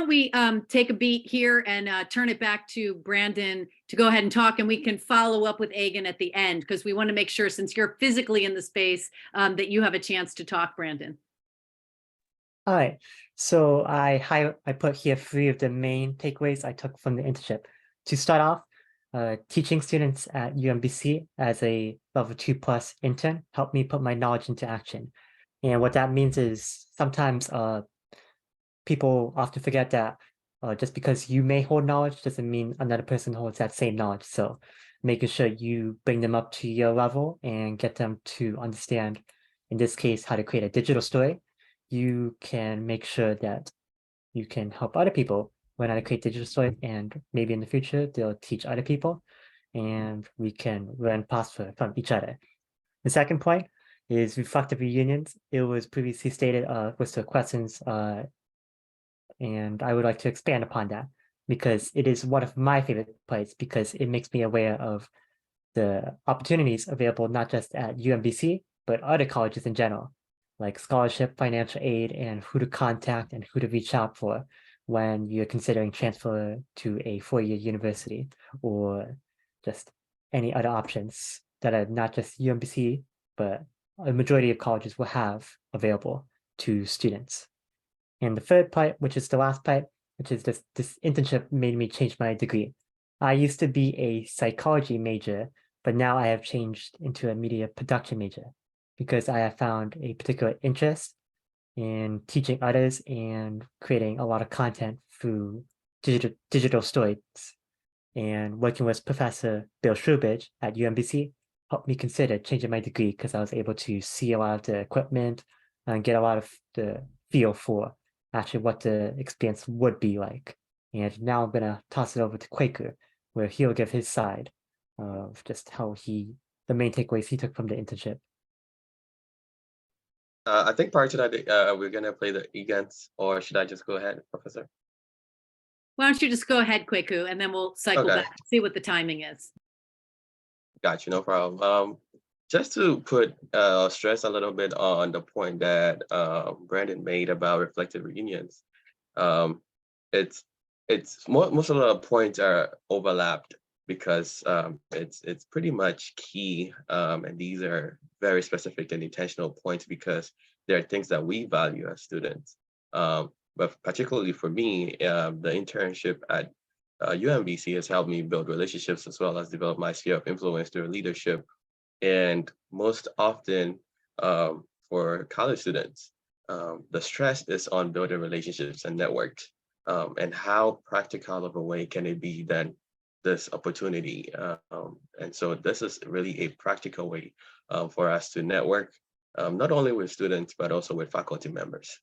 we take a beat here and turn it back to Brandon to go ahead and talk, and we can follow up with Agan at the end, because we want to make sure, since you're physically in the space, that you have a chance to talk, Brandon.
All right, so I put here 3 of the main takeaways I took from the internship. To start off, teaching students at UMBC as a level 2+ intern helped me put my knowledge into action. And what that means is sometimes people often forget that just because you may hold knowledge doesn't mean another person holds that same knowledge. So making sure you bring them up to your level and get them to understand, in this case, how to create a digital story, you can make sure that you can help other people learn how to create digital stories, and maybe in the future they'll teach other people, and we can learn prosper from each other. The second point is reflective reunions. It was previously stated was the questions, and I would like to expand upon that because it is one of my favorite parts, because it makes me aware of the opportunities available not just at UMBC, but other colleges in general, like scholarship, financial aid, and who to contact and who to reach out for when you're considering transfer to a 4-year university, or just any other options that are not just UMBC, but a majority of colleges will have available to students. And the third part, which is the last part, which is this internship made me change my degree. I used to be a psychology major, but now I have changed into a media production major because I have found a particular interest in teaching others and creating a lot of content through digital stories. And working with Professor Bill Shrubridge at UMBC helped me consider changing my degree, because I was able to see a lot of the equipment and get a lot of the feel for actually what the experience would be like. And now I'm gonna toss it over to Kweku, where he'll give his side of just how the main takeaways he took from the internship.
I think prior to that, we're gonna play the against, or should I just go ahead, Professor?
Why don't you just go ahead, Kweku, and then we'll cycle
Okay.
back, see what the timing is.
Got you, no problem. Just to put stress a little bit on the point that Brandon made about reflective reunions. It's most of the points are overlapped because it's pretty much key, and these are very specific and intentional points because there are things that we value as students. But particularly for me, the internship at UMBC has helped me build relationships as well as develop my sphere of influence through leadership. And most often for college students, the stress is on building relationships and networks. And how practical of a way can it be than this opportunity? And so this is really a practical way for us to network, not only with students, but also with faculty members.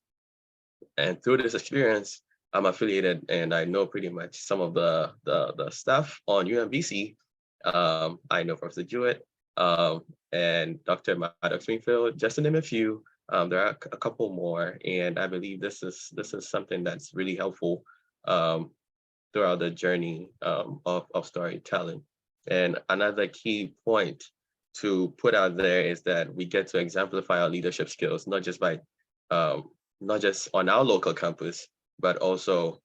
And through this experience, I'm affiliated and I know pretty much some of the staff on UMBC. I know Professor Jewett and Dr. Maddox Springfield, just to name a few. There are a couple more, and I believe this is something that's really helpful throughout the journey of storytelling. And another key point to put out there is that we get to exemplify our leadership skills, not just on our local campus, but also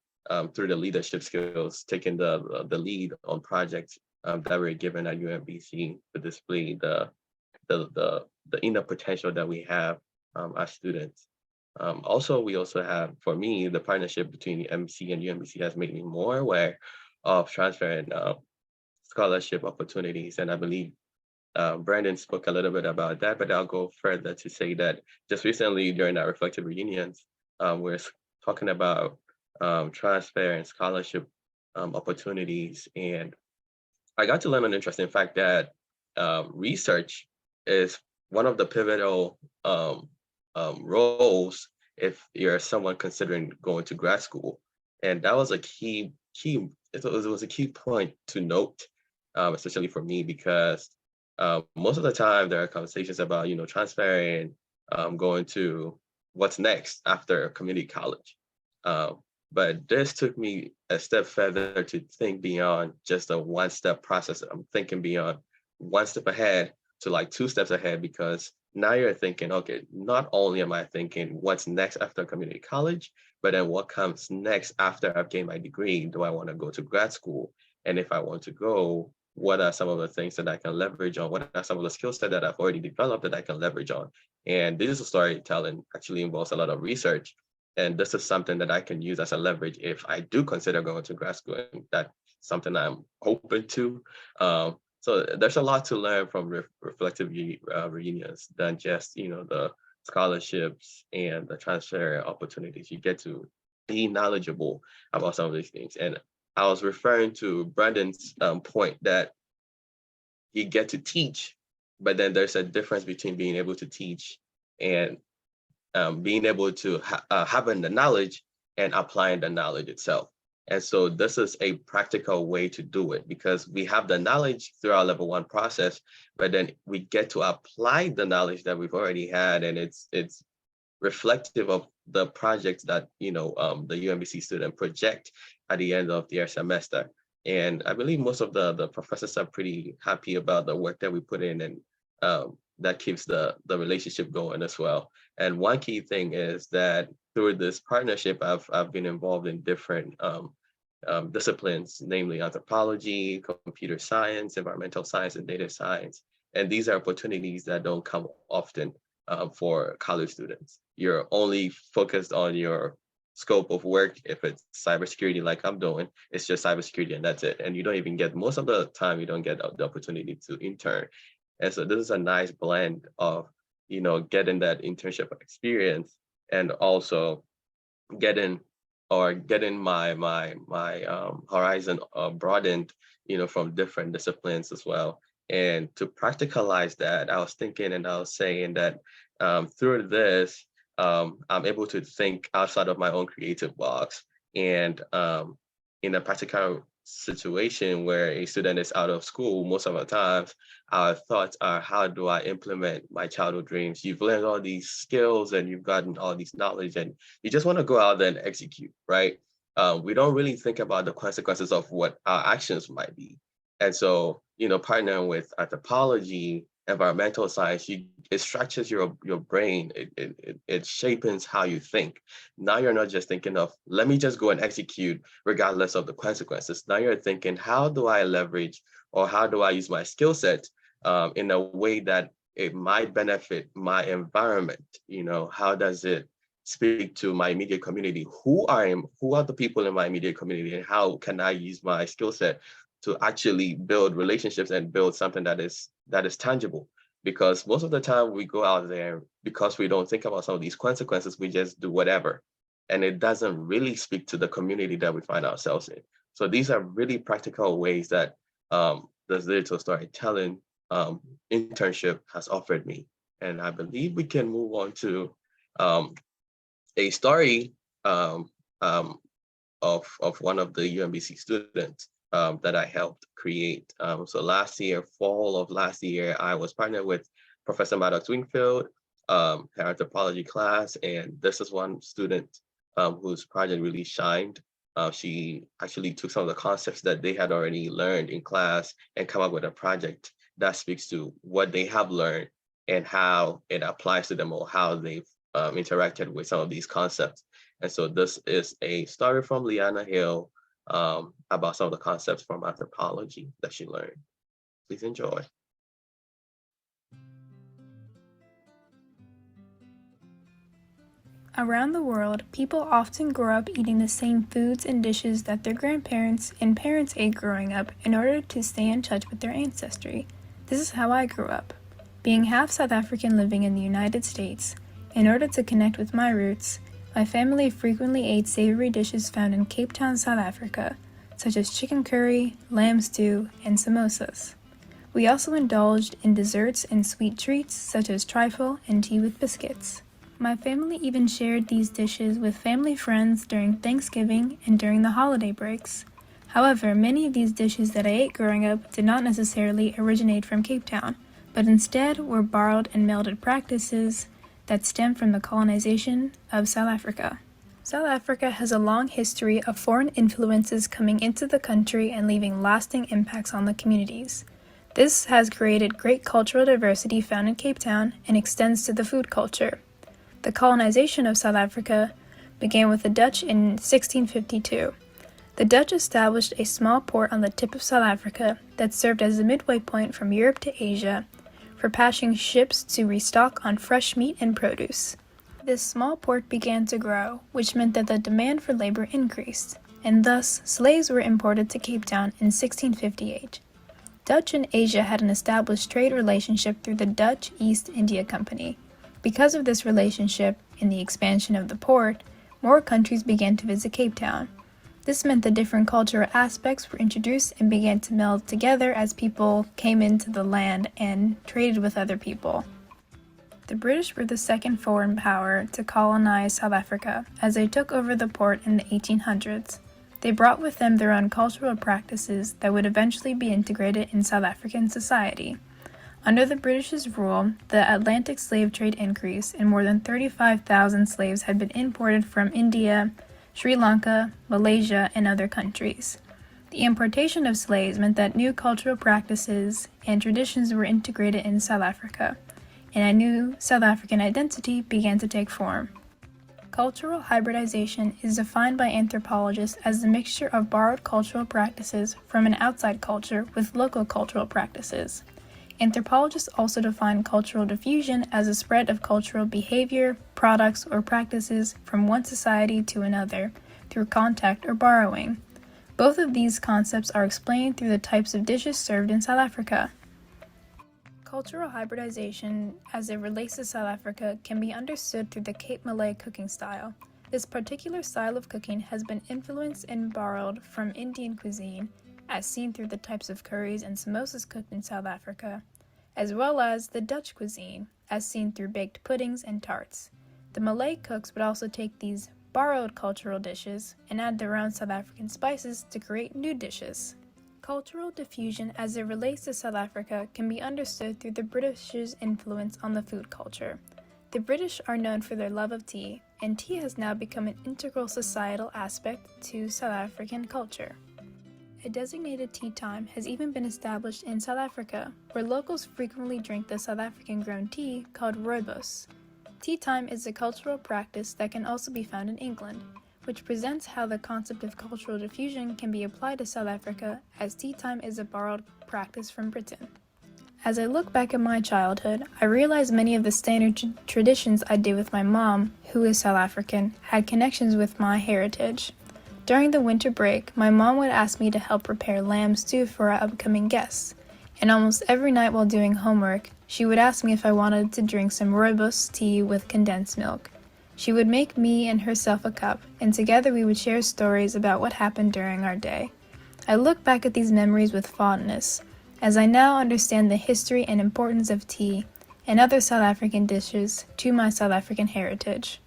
through the leadership skills, taking the lead on projects that we're given at UMBC to display the inner potential that we have as students. Also, we also have, for me, the partnership between the MC and UMBC has made me more aware of transfer and scholarship opportunities. And I believe Brandon spoke a little bit about that, but I'll go further to say that just recently during our reflective reunions, we're talking about transfer and scholarship opportunities. And I got to learn an interesting fact that research is one of the pivotal roles if you're someone considering going to grad school. And that was a it was a key point to note, especially for me, because most of the time there are conversations about, transferring, going to what's next after community college. But this took me a step further to think beyond just a one-step process. I'm thinking beyond one step ahead to like 2 steps ahead, because now you're thinking, okay, not only am I thinking what's next after community college, but then what comes next after I've gained my degree? Do I want to go to grad school? And if I want to go, what are some of the things that I can leverage on? What are some of the skill set that I've already developed that I can leverage on? And digital storytelling actually involves a lot of research. And this is something that I can use as a leverage if I do consider going to grad school. And that's something I'm open to. So there's a lot to learn from reflective reunions than just, the scholarships and the transfer opportunities. You get to be knowledgeable about some of these things. And I was referring to Brandon's point that you get to teach, but then there's a difference between being able to teach and being able to having the knowledge and applying the knowledge itself. And so this is a practical way to do it, because we have the knowledge through our level 1 process, but then we get to apply the knowledge that we've already had, and it's reflective of the projects that the UMBC student project at the end of their semester. And I believe most of the professors are pretty happy about the work that we put in, and that keeps the relationship going as well. And one key thing is that through this partnership, I've been involved in different disciplines, namely anthropology, computer science, environmental science, and data science. And these are opportunities that don't come often for college students. You're only focused on your scope of work. If it's cybersecurity like I'm doing, it's just cybersecurity and that's it. And you don't even get, most of the time, you don't get the opportunity to intern. And so this is a nice blend of, getting that internship experience and also getting my horizon broadened, from different disciplines as well. And to practicalize that, I was thinking and I was saying that through this, I'm able to think outside of my own creative box. And in a practical situation where a student is out of school, most of the times our thoughts are, how do I implement my childhood dreams? You've learned all these skills and you've gotten all these knowledge and you just want to go out there and execute, right? We don't really think about the consequences of what our actions might be. And so, partnering with anthropology, environmental science, it structures your brain. It shapes how you think. Now you're not just thinking of, let me just go and execute regardless of the consequences. Now you're thinking, how do I leverage or how do I use my skill set in a way that it might benefit my environment? How does it speak to my immediate community? Who are the people in my immediate community, and how can I use my skill set to actually build relationships and build something that is tangible? Because most of the time we go out there, because we don't think about some of these consequences, we just do whatever. And it doesn't really speak to the community that we find ourselves in. So these are really practical ways that the digital storytelling internship has offered me. And I believe we can move on to a story of one of the UMBC students that I helped create. So last year, fall of last year, I was partnered with Professor Maddox Wingfield, her anthropology class, and this is one student whose project really shined. She actually took some of the concepts that they had already learned in class and come up with a project that speaks to what they have learned and how it applies to them, or how they've interacted with some of these concepts. And so this is a story from Liana Hill about some of the concepts from anthropology that she learned. Please enjoy.
Around the world, people often grow up eating the same foods and dishes that their grandparents and parents ate growing up in order to stay in touch with their ancestry. This is how I grew up. Being half South African living in the United States, in order to connect with my roots, my family frequently ate savory dishes found in Cape Town, South Africa, such as chicken curry, lamb stew, and samosas. We also indulged in desserts and sweet treats such as trifle and tea with biscuits. My family even shared these dishes with family friends during Thanksgiving and during the holiday breaks. However, many of these dishes that I ate growing up did not necessarily originate from Cape Town, but instead were borrowed and melded practices that stem from the colonization of South Africa. South Africa has a long history of foreign influences coming into the country and leaving lasting impacts on the communities. This has created great cultural diversity found in Cape Town and extends to the food culture. The colonization of South Africa began with the Dutch in 1652. The Dutch established a small port on the tip of South Africa that served as a midway point from Europe to Asia for passing ships to restock on fresh meat and produce. This small port began to grow, which meant that the demand for labor increased, and thus slaves were imported to Cape Town in 1658. Dutch and Asia had an established trade relationship through the Dutch East India Company. Because of this relationship and the expansion of the port, more countries began to visit Cape Town. This meant that different cultural aspects were introduced and began to meld together as people came into the land and traded with other people. The British were the second foreign power to colonize South Africa as they took over the port in the 1800s. They brought with them their own cultural practices that would eventually be integrated in South African society. Under the British's rule, the Atlantic slave trade increased, and more than 35,000 slaves had been imported from India, Sri Lanka, Malaysia, and other countries. The importation of slaves meant that new cultural practices and traditions were integrated in South Africa, and a new South African identity began to take form. Cultural hybridization is defined by anthropologists as the mixture of borrowed cultural practices from an outside culture with local cultural practices. Anthropologists also define cultural diffusion as a spread of cultural behavior, products, or practices from one society to another through contact or borrowing. Both of these concepts are explained through the types of dishes served in South Africa. Cultural hybridization, as it relates to South Africa, can be understood through the Cape Malay cooking style. This particular style of cooking has been influenced and borrowed from Indian cuisine, as seen through the types of curries and samosas cooked in South Africa, as well as the Dutch cuisine, as seen through baked puddings and tarts. The Malay cooks would also take these borrowed cultural dishes and add their own South African spices to create new dishes. Cultural diffusion as it relates to South Africa can be understood through the British's influence on the food culture. The British are known for their love of tea, and tea has now become an integral societal aspect to South African culture. A designated tea time has even been established in South Africa, where locals frequently drink the South African-grown tea called rooibos. Tea time is a cultural practice that can also be found in England, which presents how the concept of cultural diffusion can be applied to South Africa, as tea time is a borrowed practice from Britain. As I look back at my childhood, I realize many of the standard traditions I did with my mom, who is South African, had connections with my heritage. During the winter break, my mom would ask me to help prepare lamb stew for our upcoming guests, and almost every night while doing homework, she would ask me if I wanted to drink some rooibos tea with condensed milk. She would make me and herself a cup, and together we would share stories about what happened during our day. I look back at these memories with fondness, as I now understand the history and importance of tea and other South African dishes to my South African heritage.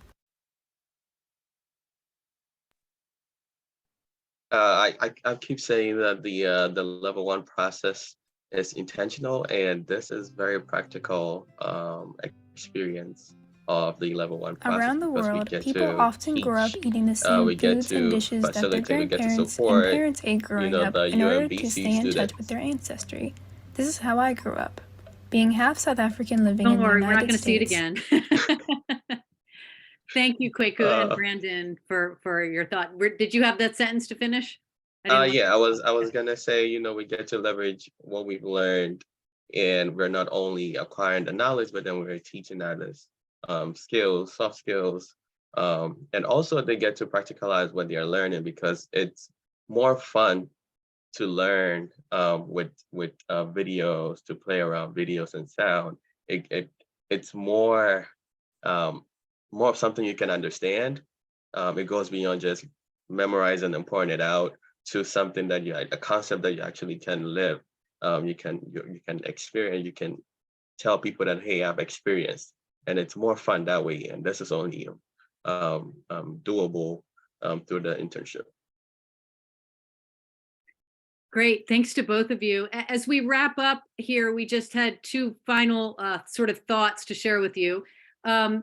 I keep saying that the level 1 process is intentional, and this is very practical experience of the level 1 process.
Around the
because we
world,
get
people
to
often grow up
teach,
eating the same
we get
foods and
to
dishes that their
facilitate, we get to
grandparents
support,
and parents ate growing up
the
in order to
UMBC
stay in touch
students.
with their ancestry. This is how I grew up, being half South African living
Don't
in the
worry, we're not
United
going to see
States.
it again. Thank you, Kweku and
Uh,
Brandon, for your thought. Did you have that sentence to finish? I didn't want
Yeah, I was gonna say, we get to leverage what we've learned, and we're not only acquiring the knowledge, but then we're teaching others skills, soft skills, and also they get to practicalize what they're learning, because it's more fun to learn with videos, to play around videos and sound. It's more more of something you can understand It goes beyond just memorizing and pouring it out to something that a concept that you actually can live. You can experience, you can tell people that, hey, I've experienced, and it's more fun that way. And this is only doable through the internship.
Great, thanks to both of you. As we wrap up here, we just had two final sort of thoughts to share with you.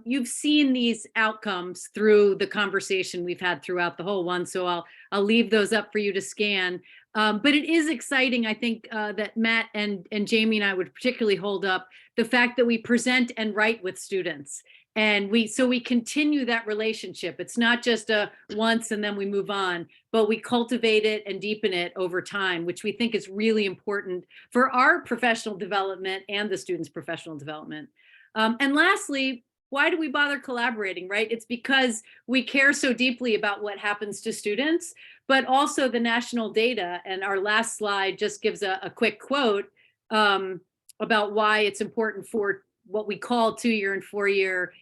You've seen these outcomes through the conversation we've had throughout the whole one, so I'll leave those up for you to scan. But it is exciting, I think, that Matt and Jamie and I would particularly hold up the fact that we present and write with students. And we continue that relationship. It's not just a once and then we move on, but we cultivate it and deepen it over time, which we think is really important for our professional development and the students' professional development. And lastly, why do we bother collaborating, right? It's because we care so deeply about what happens to students, but also the national data. And our last slide just gives a quick quote about why it's important for what we call 2-year and 4-year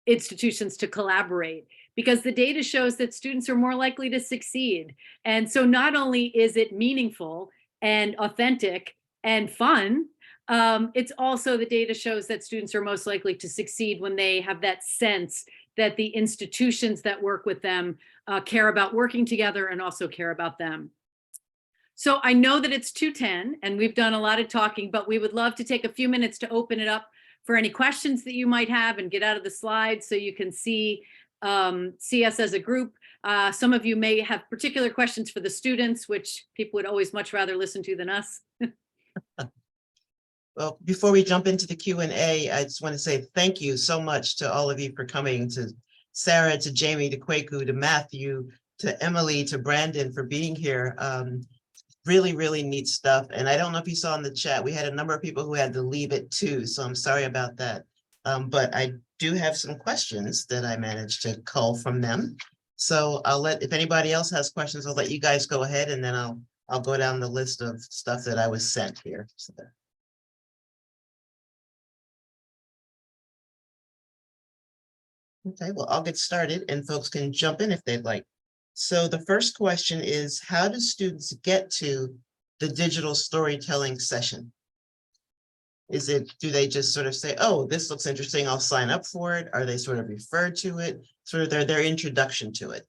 institutions to collaborate, because the data shows that students are more likely to succeed. And so not only is it meaningful and authentic and fun, it's also the data shows that students are most likely to succeed when they have that sense that the institutions that work with them care about working together and also care about them. So I know that it's 2:10 and we've done a lot of talking, but we would love to take a few minutes to open it up for any questions that you might have and get out of the slides so you can see us as a group. Some of you may have particular questions for the students, which people would always much rather listen to than us.
Well, before we jump into the Q&A, I just want to say thank you so much to all of you for coming, to Sarah, to Jamie, to Kweku, to Matthew, to Emily, to Brandon for being here. Really, really neat stuff. And I don't know if you saw in the chat, we had a number of people who had to leave it too, so I'm sorry about that. But I do have some questions that I managed to cull from them. So if anybody else has questions, I'll let you guys go ahead, and then I'll go down the list of stuff that I was sent here. So okay, well, I'll get started and folks can jump in if they'd like. So the first question is, how do students get to the digital storytelling session? Do they just sort of say, oh, this looks interesting, I'll sign up for it? Are they sort of referred to it? Sort of their introduction to it?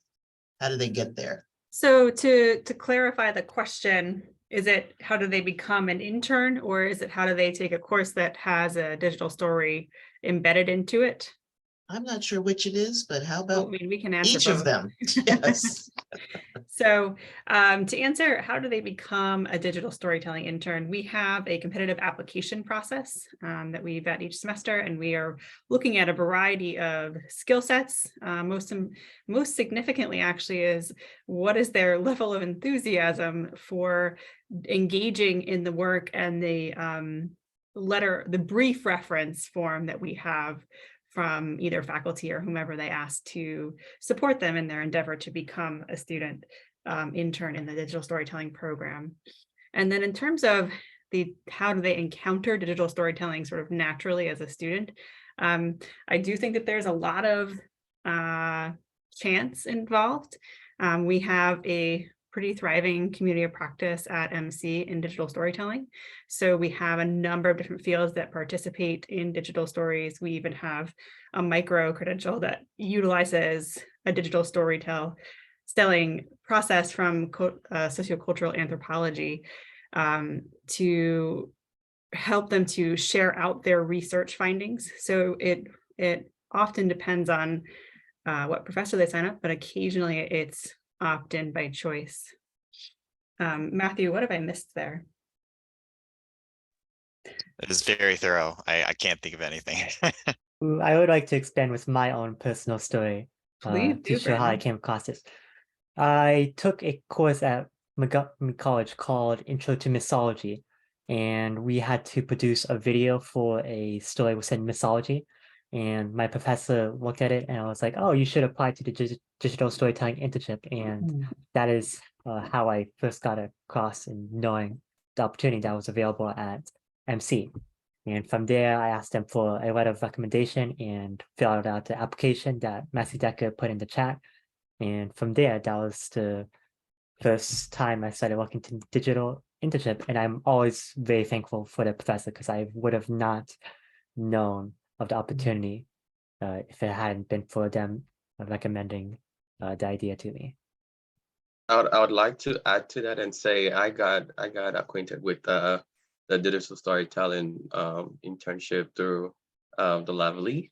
How do they get there?
So to clarify the question, is it how do they become an intern, or is it how do they take a course that has a digital story embedded into it?
I'm not sure which it is, but how about
I mean, we can answer
each
both.
of them? Yes.
So to answer, how do they become a digital storytelling intern? We have a competitive application process that we vet each semester, and we are looking at a variety of skill sets. Most significantly, actually, is what is their level of enthusiasm for engaging in the work and the brief reference form that we have from either faculty or whomever they ask to support them in their endeavor to become a student intern in the digital storytelling program. And then in terms of how do they encounter digital storytelling sort of naturally as a student, I do think that there's a lot of chance involved. We have a pretty thriving community of practice at MC in digital storytelling. So we have a number of different fields that participate in digital stories. We even have a micro credential that utilizes a digital storytelling process from sociocultural anthropology to help them to share out their research findings. So it often depends on what professor they sign up, but occasionally it's opt-in by choice. Matthew, what have I missed there?
It is very thorough. I can't think of anything.
I would like to expand with my own personal story to show how I came across this. I took a course at Montgomery College called Intro to Mythology, and we had to produce a video for a story within mythology. And my professor looked at it and I was like, oh, you should apply to the digital storytelling internship. And that is how I first got across and knowing the opportunity that was available at MC. And from there, I asked them for a letter of recommendation and filled out the application that Matthew Decker put in the chat. And from there, that was the first time I started working to digital internship. And I'm always very thankful for the professor because I would have not known of the opportunity if it hadn't been for them recommending the idea to me.
I would like to add to that and say I got acquainted with the digital storytelling internship through the lovely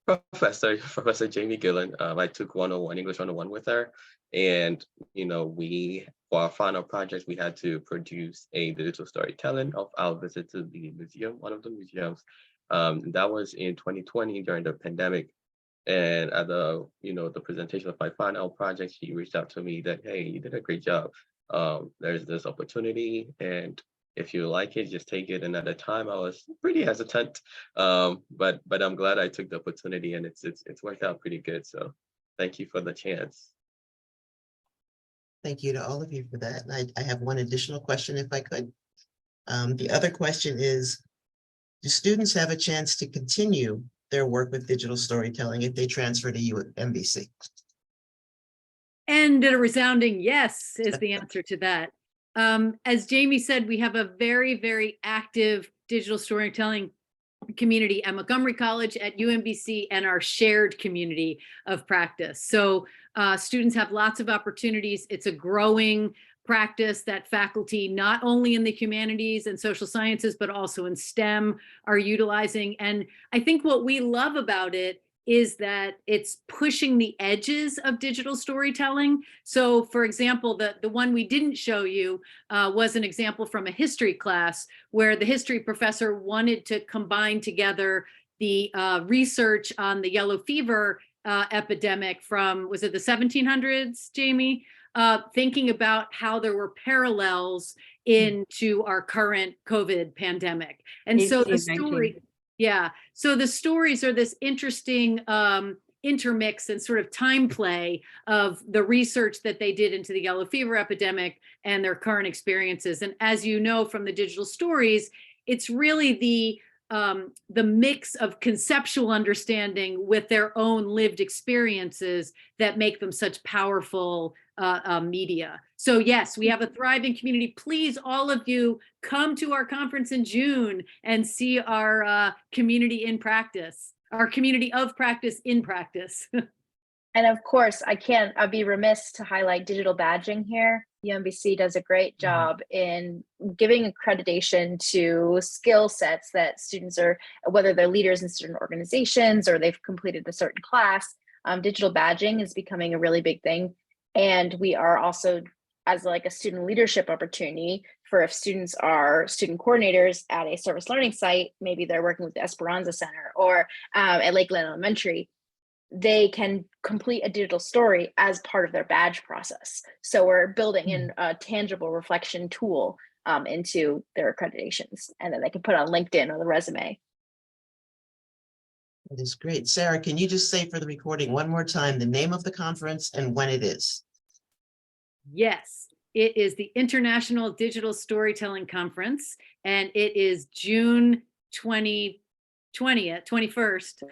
Professor Jamie Gillan. I took 101 English 101 with her, and we, for our final project, we had to produce a digital storytelling of our visit to the museum, one of the museums. That was in 2020 during the pandemic. And at the presentation of my final project, she reached out to me that, hey, you did a great job. There's this opportunity, and if you like it, just take it. And at the time, I was pretty hesitant, but I'm glad I took the opportunity, and it's worked out pretty good. So thank you for the chance.
Thank you to all of you for that. And I have one additional question, if I could. The other question is, do students have a chance to continue their work with digital storytelling if they transfer to UMBC?
And a resounding yes is the answer to that. As Jamie said, we have a very, very active digital storytelling community at Montgomery College, at UMBC, and our shared community of practice. So students have lots of opportunities. It's a growing practice that faculty, not only in the humanities and social sciences, but also in STEM, are utilizing. And I think what we love about it is that it's pushing the edges of digital storytelling. So for example, the one we didn't show you was an example from a history class where the history professor wanted to combine together the research on the yellow fever epidemic from, was it the 1700s, Jamie? Thinking about how there were parallels into our current COVID pandemic. And so the story, yeah. So the stories are this interesting intermix and sort of time play of the research that they did into the yellow fever epidemic and their current experiences. And as you know from the digital stories, it's really the mix of conceptual understanding with their own lived experiences that make them such powerful media. So yes, we have a thriving community. Please, all of you, come to our conference in June and see our community in practice, our community of practice in practice.
And of course, I'd be remiss to highlight digital badging here. UMBC does a great job in giving accreditation to skill sets that students are, whether they're leaders in certain organizations or they've completed a certain class. Digital badging is becoming a really big thing. And we are also, as like a student leadership opportunity for if students are student coordinators at a service learning site, maybe they're working with the Esperanza Center or at Lakeland Elementary, they can complete a digital story as part of their badge process. So we're building in a tangible reflection tool into their accreditations, and then they can put on LinkedIn or the resume.
That is great. Sarah, can you just say for the recording one more time the name of the conference and when it is?
Yes, it is the International Digital Storytelling Conference, and it is June 21st, 22nd,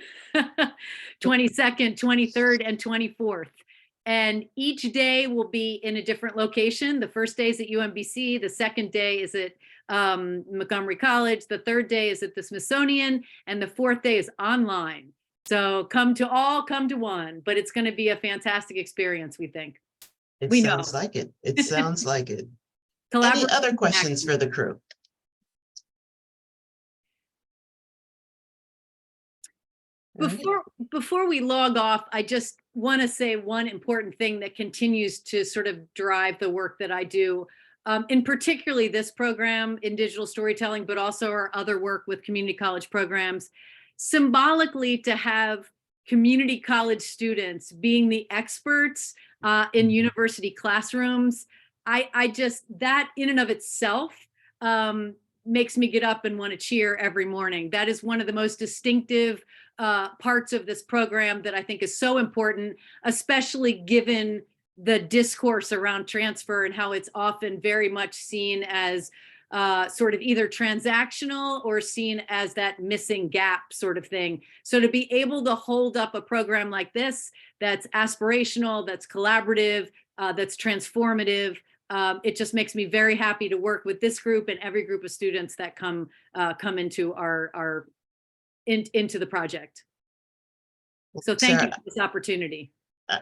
23rd, and 24th. And each day will be in a different location. The first day is at UMBC. The second day is at Montgomery College. The third day is at the Smithsonian. And the fourth day is online. So come to one, but it's going to be a fantastic experience, we think.
It sounds like it. It sounds like it. Any other questions for the crew?
Before we log off, I just want to say one important thing that continues to sort of drive the work that I do, in particularly this program in digital storytelling, but also our other work with community college programs. Symbolically, to have community college students being the experts in university classrooms, I just, that in and of itself makes me get up and want to cheer every morning. That is one of the most distinctive parts of this program that I think is so important, especially given the discourse around transfer and how it's often very much seen as sort of either transactional or seen as that missing gap sort of thing. So to be able to hold up a program like this, that's aspirational, that's collaborative, that's transformative, it just makes me very happy to work with this group and every group of students that come into into the project. So thank you
Sarah,
for this opportunity.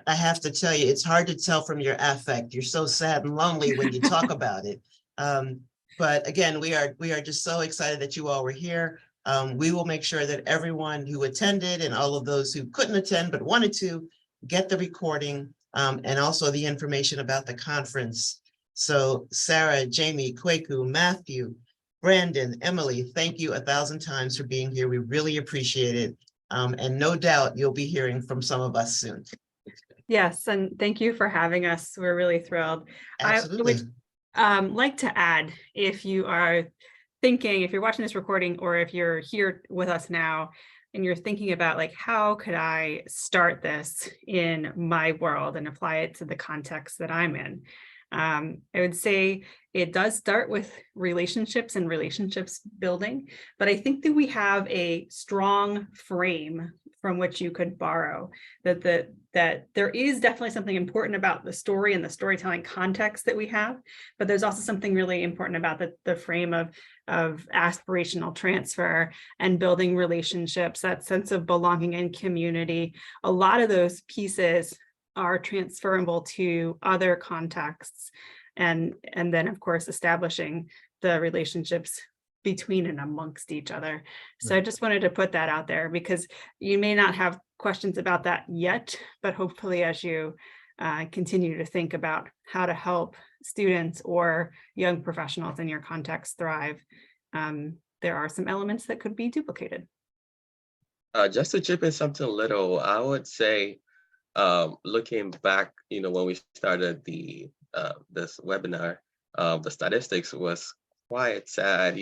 I have to tell you, it's hard to tell from your affect. You're so sad and lonely when you talk about it. But again, we are just so excited that you all were here. We will make sure that everyone who attended and all of those who couldn't attend but wanted to get the recording and also the information about the conference. So Sarah, Jamie, Kweku, Matthew, Brandon, Emily, thank you 1,000 times for being here. We really appreciate it. And no doubt you'll be hearing from some of us soon.
Yes, and thank you for having us. We're really thrilled.
Absolutely.
I would like to add, if you are thinking, if you're watching this recording, or if you're here with us now, and you're thinking about like, how could I start this in my world and apply it to the context that I'm in? I would say it does start with relationships and relationships building, but I think that we have a strong frame from which you could borrow, that there is definitely something important about the story and the storytelling context that we have, but there's also something really important about the frame of aspirational transfer and building relationships, that sense of belonging and community. A lot of those pieces are transferable to other contexts, and then of course establishing the relationships between and amongst each other. So I just wanted to put that out there, because you may not have questions about that yet, but hopefully as you continue to think about how to help students or young professionals in your context thrive, there are some elements that could be duplicated.
Just to chip in something little, I would say, looking back, when we started this webinar, the statistics was quite sad,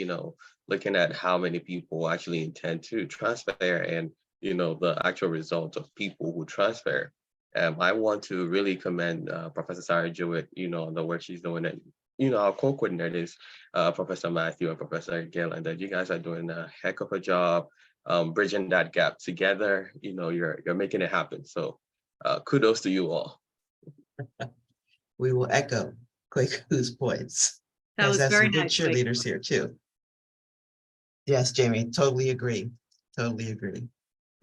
looking at how many people actually intend to transfer and, the actual result of people who transfer. I want to really commend Professor Sarah Jewett, on the work she's doing, and, our co-coordinators, Professor Matthew and Professor Gillan, that you guys are doing a heck of a job bridging that gap together. You're making it happen. So kudos to you all.
We will echo Kweku's points.
That was
Has
very
some good
nice.
cheerleaders here too. Yes, Jamie, totally agree. Totally agree.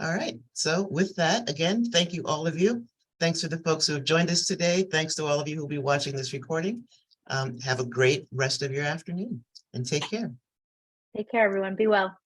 All right. So with that, again, thank you all of you. Thanks to the folks who have joined us today. Thanks to all of you who will be watching this recording. Have a great rest of your afternoon and take care.
Take care, everyone. Be well.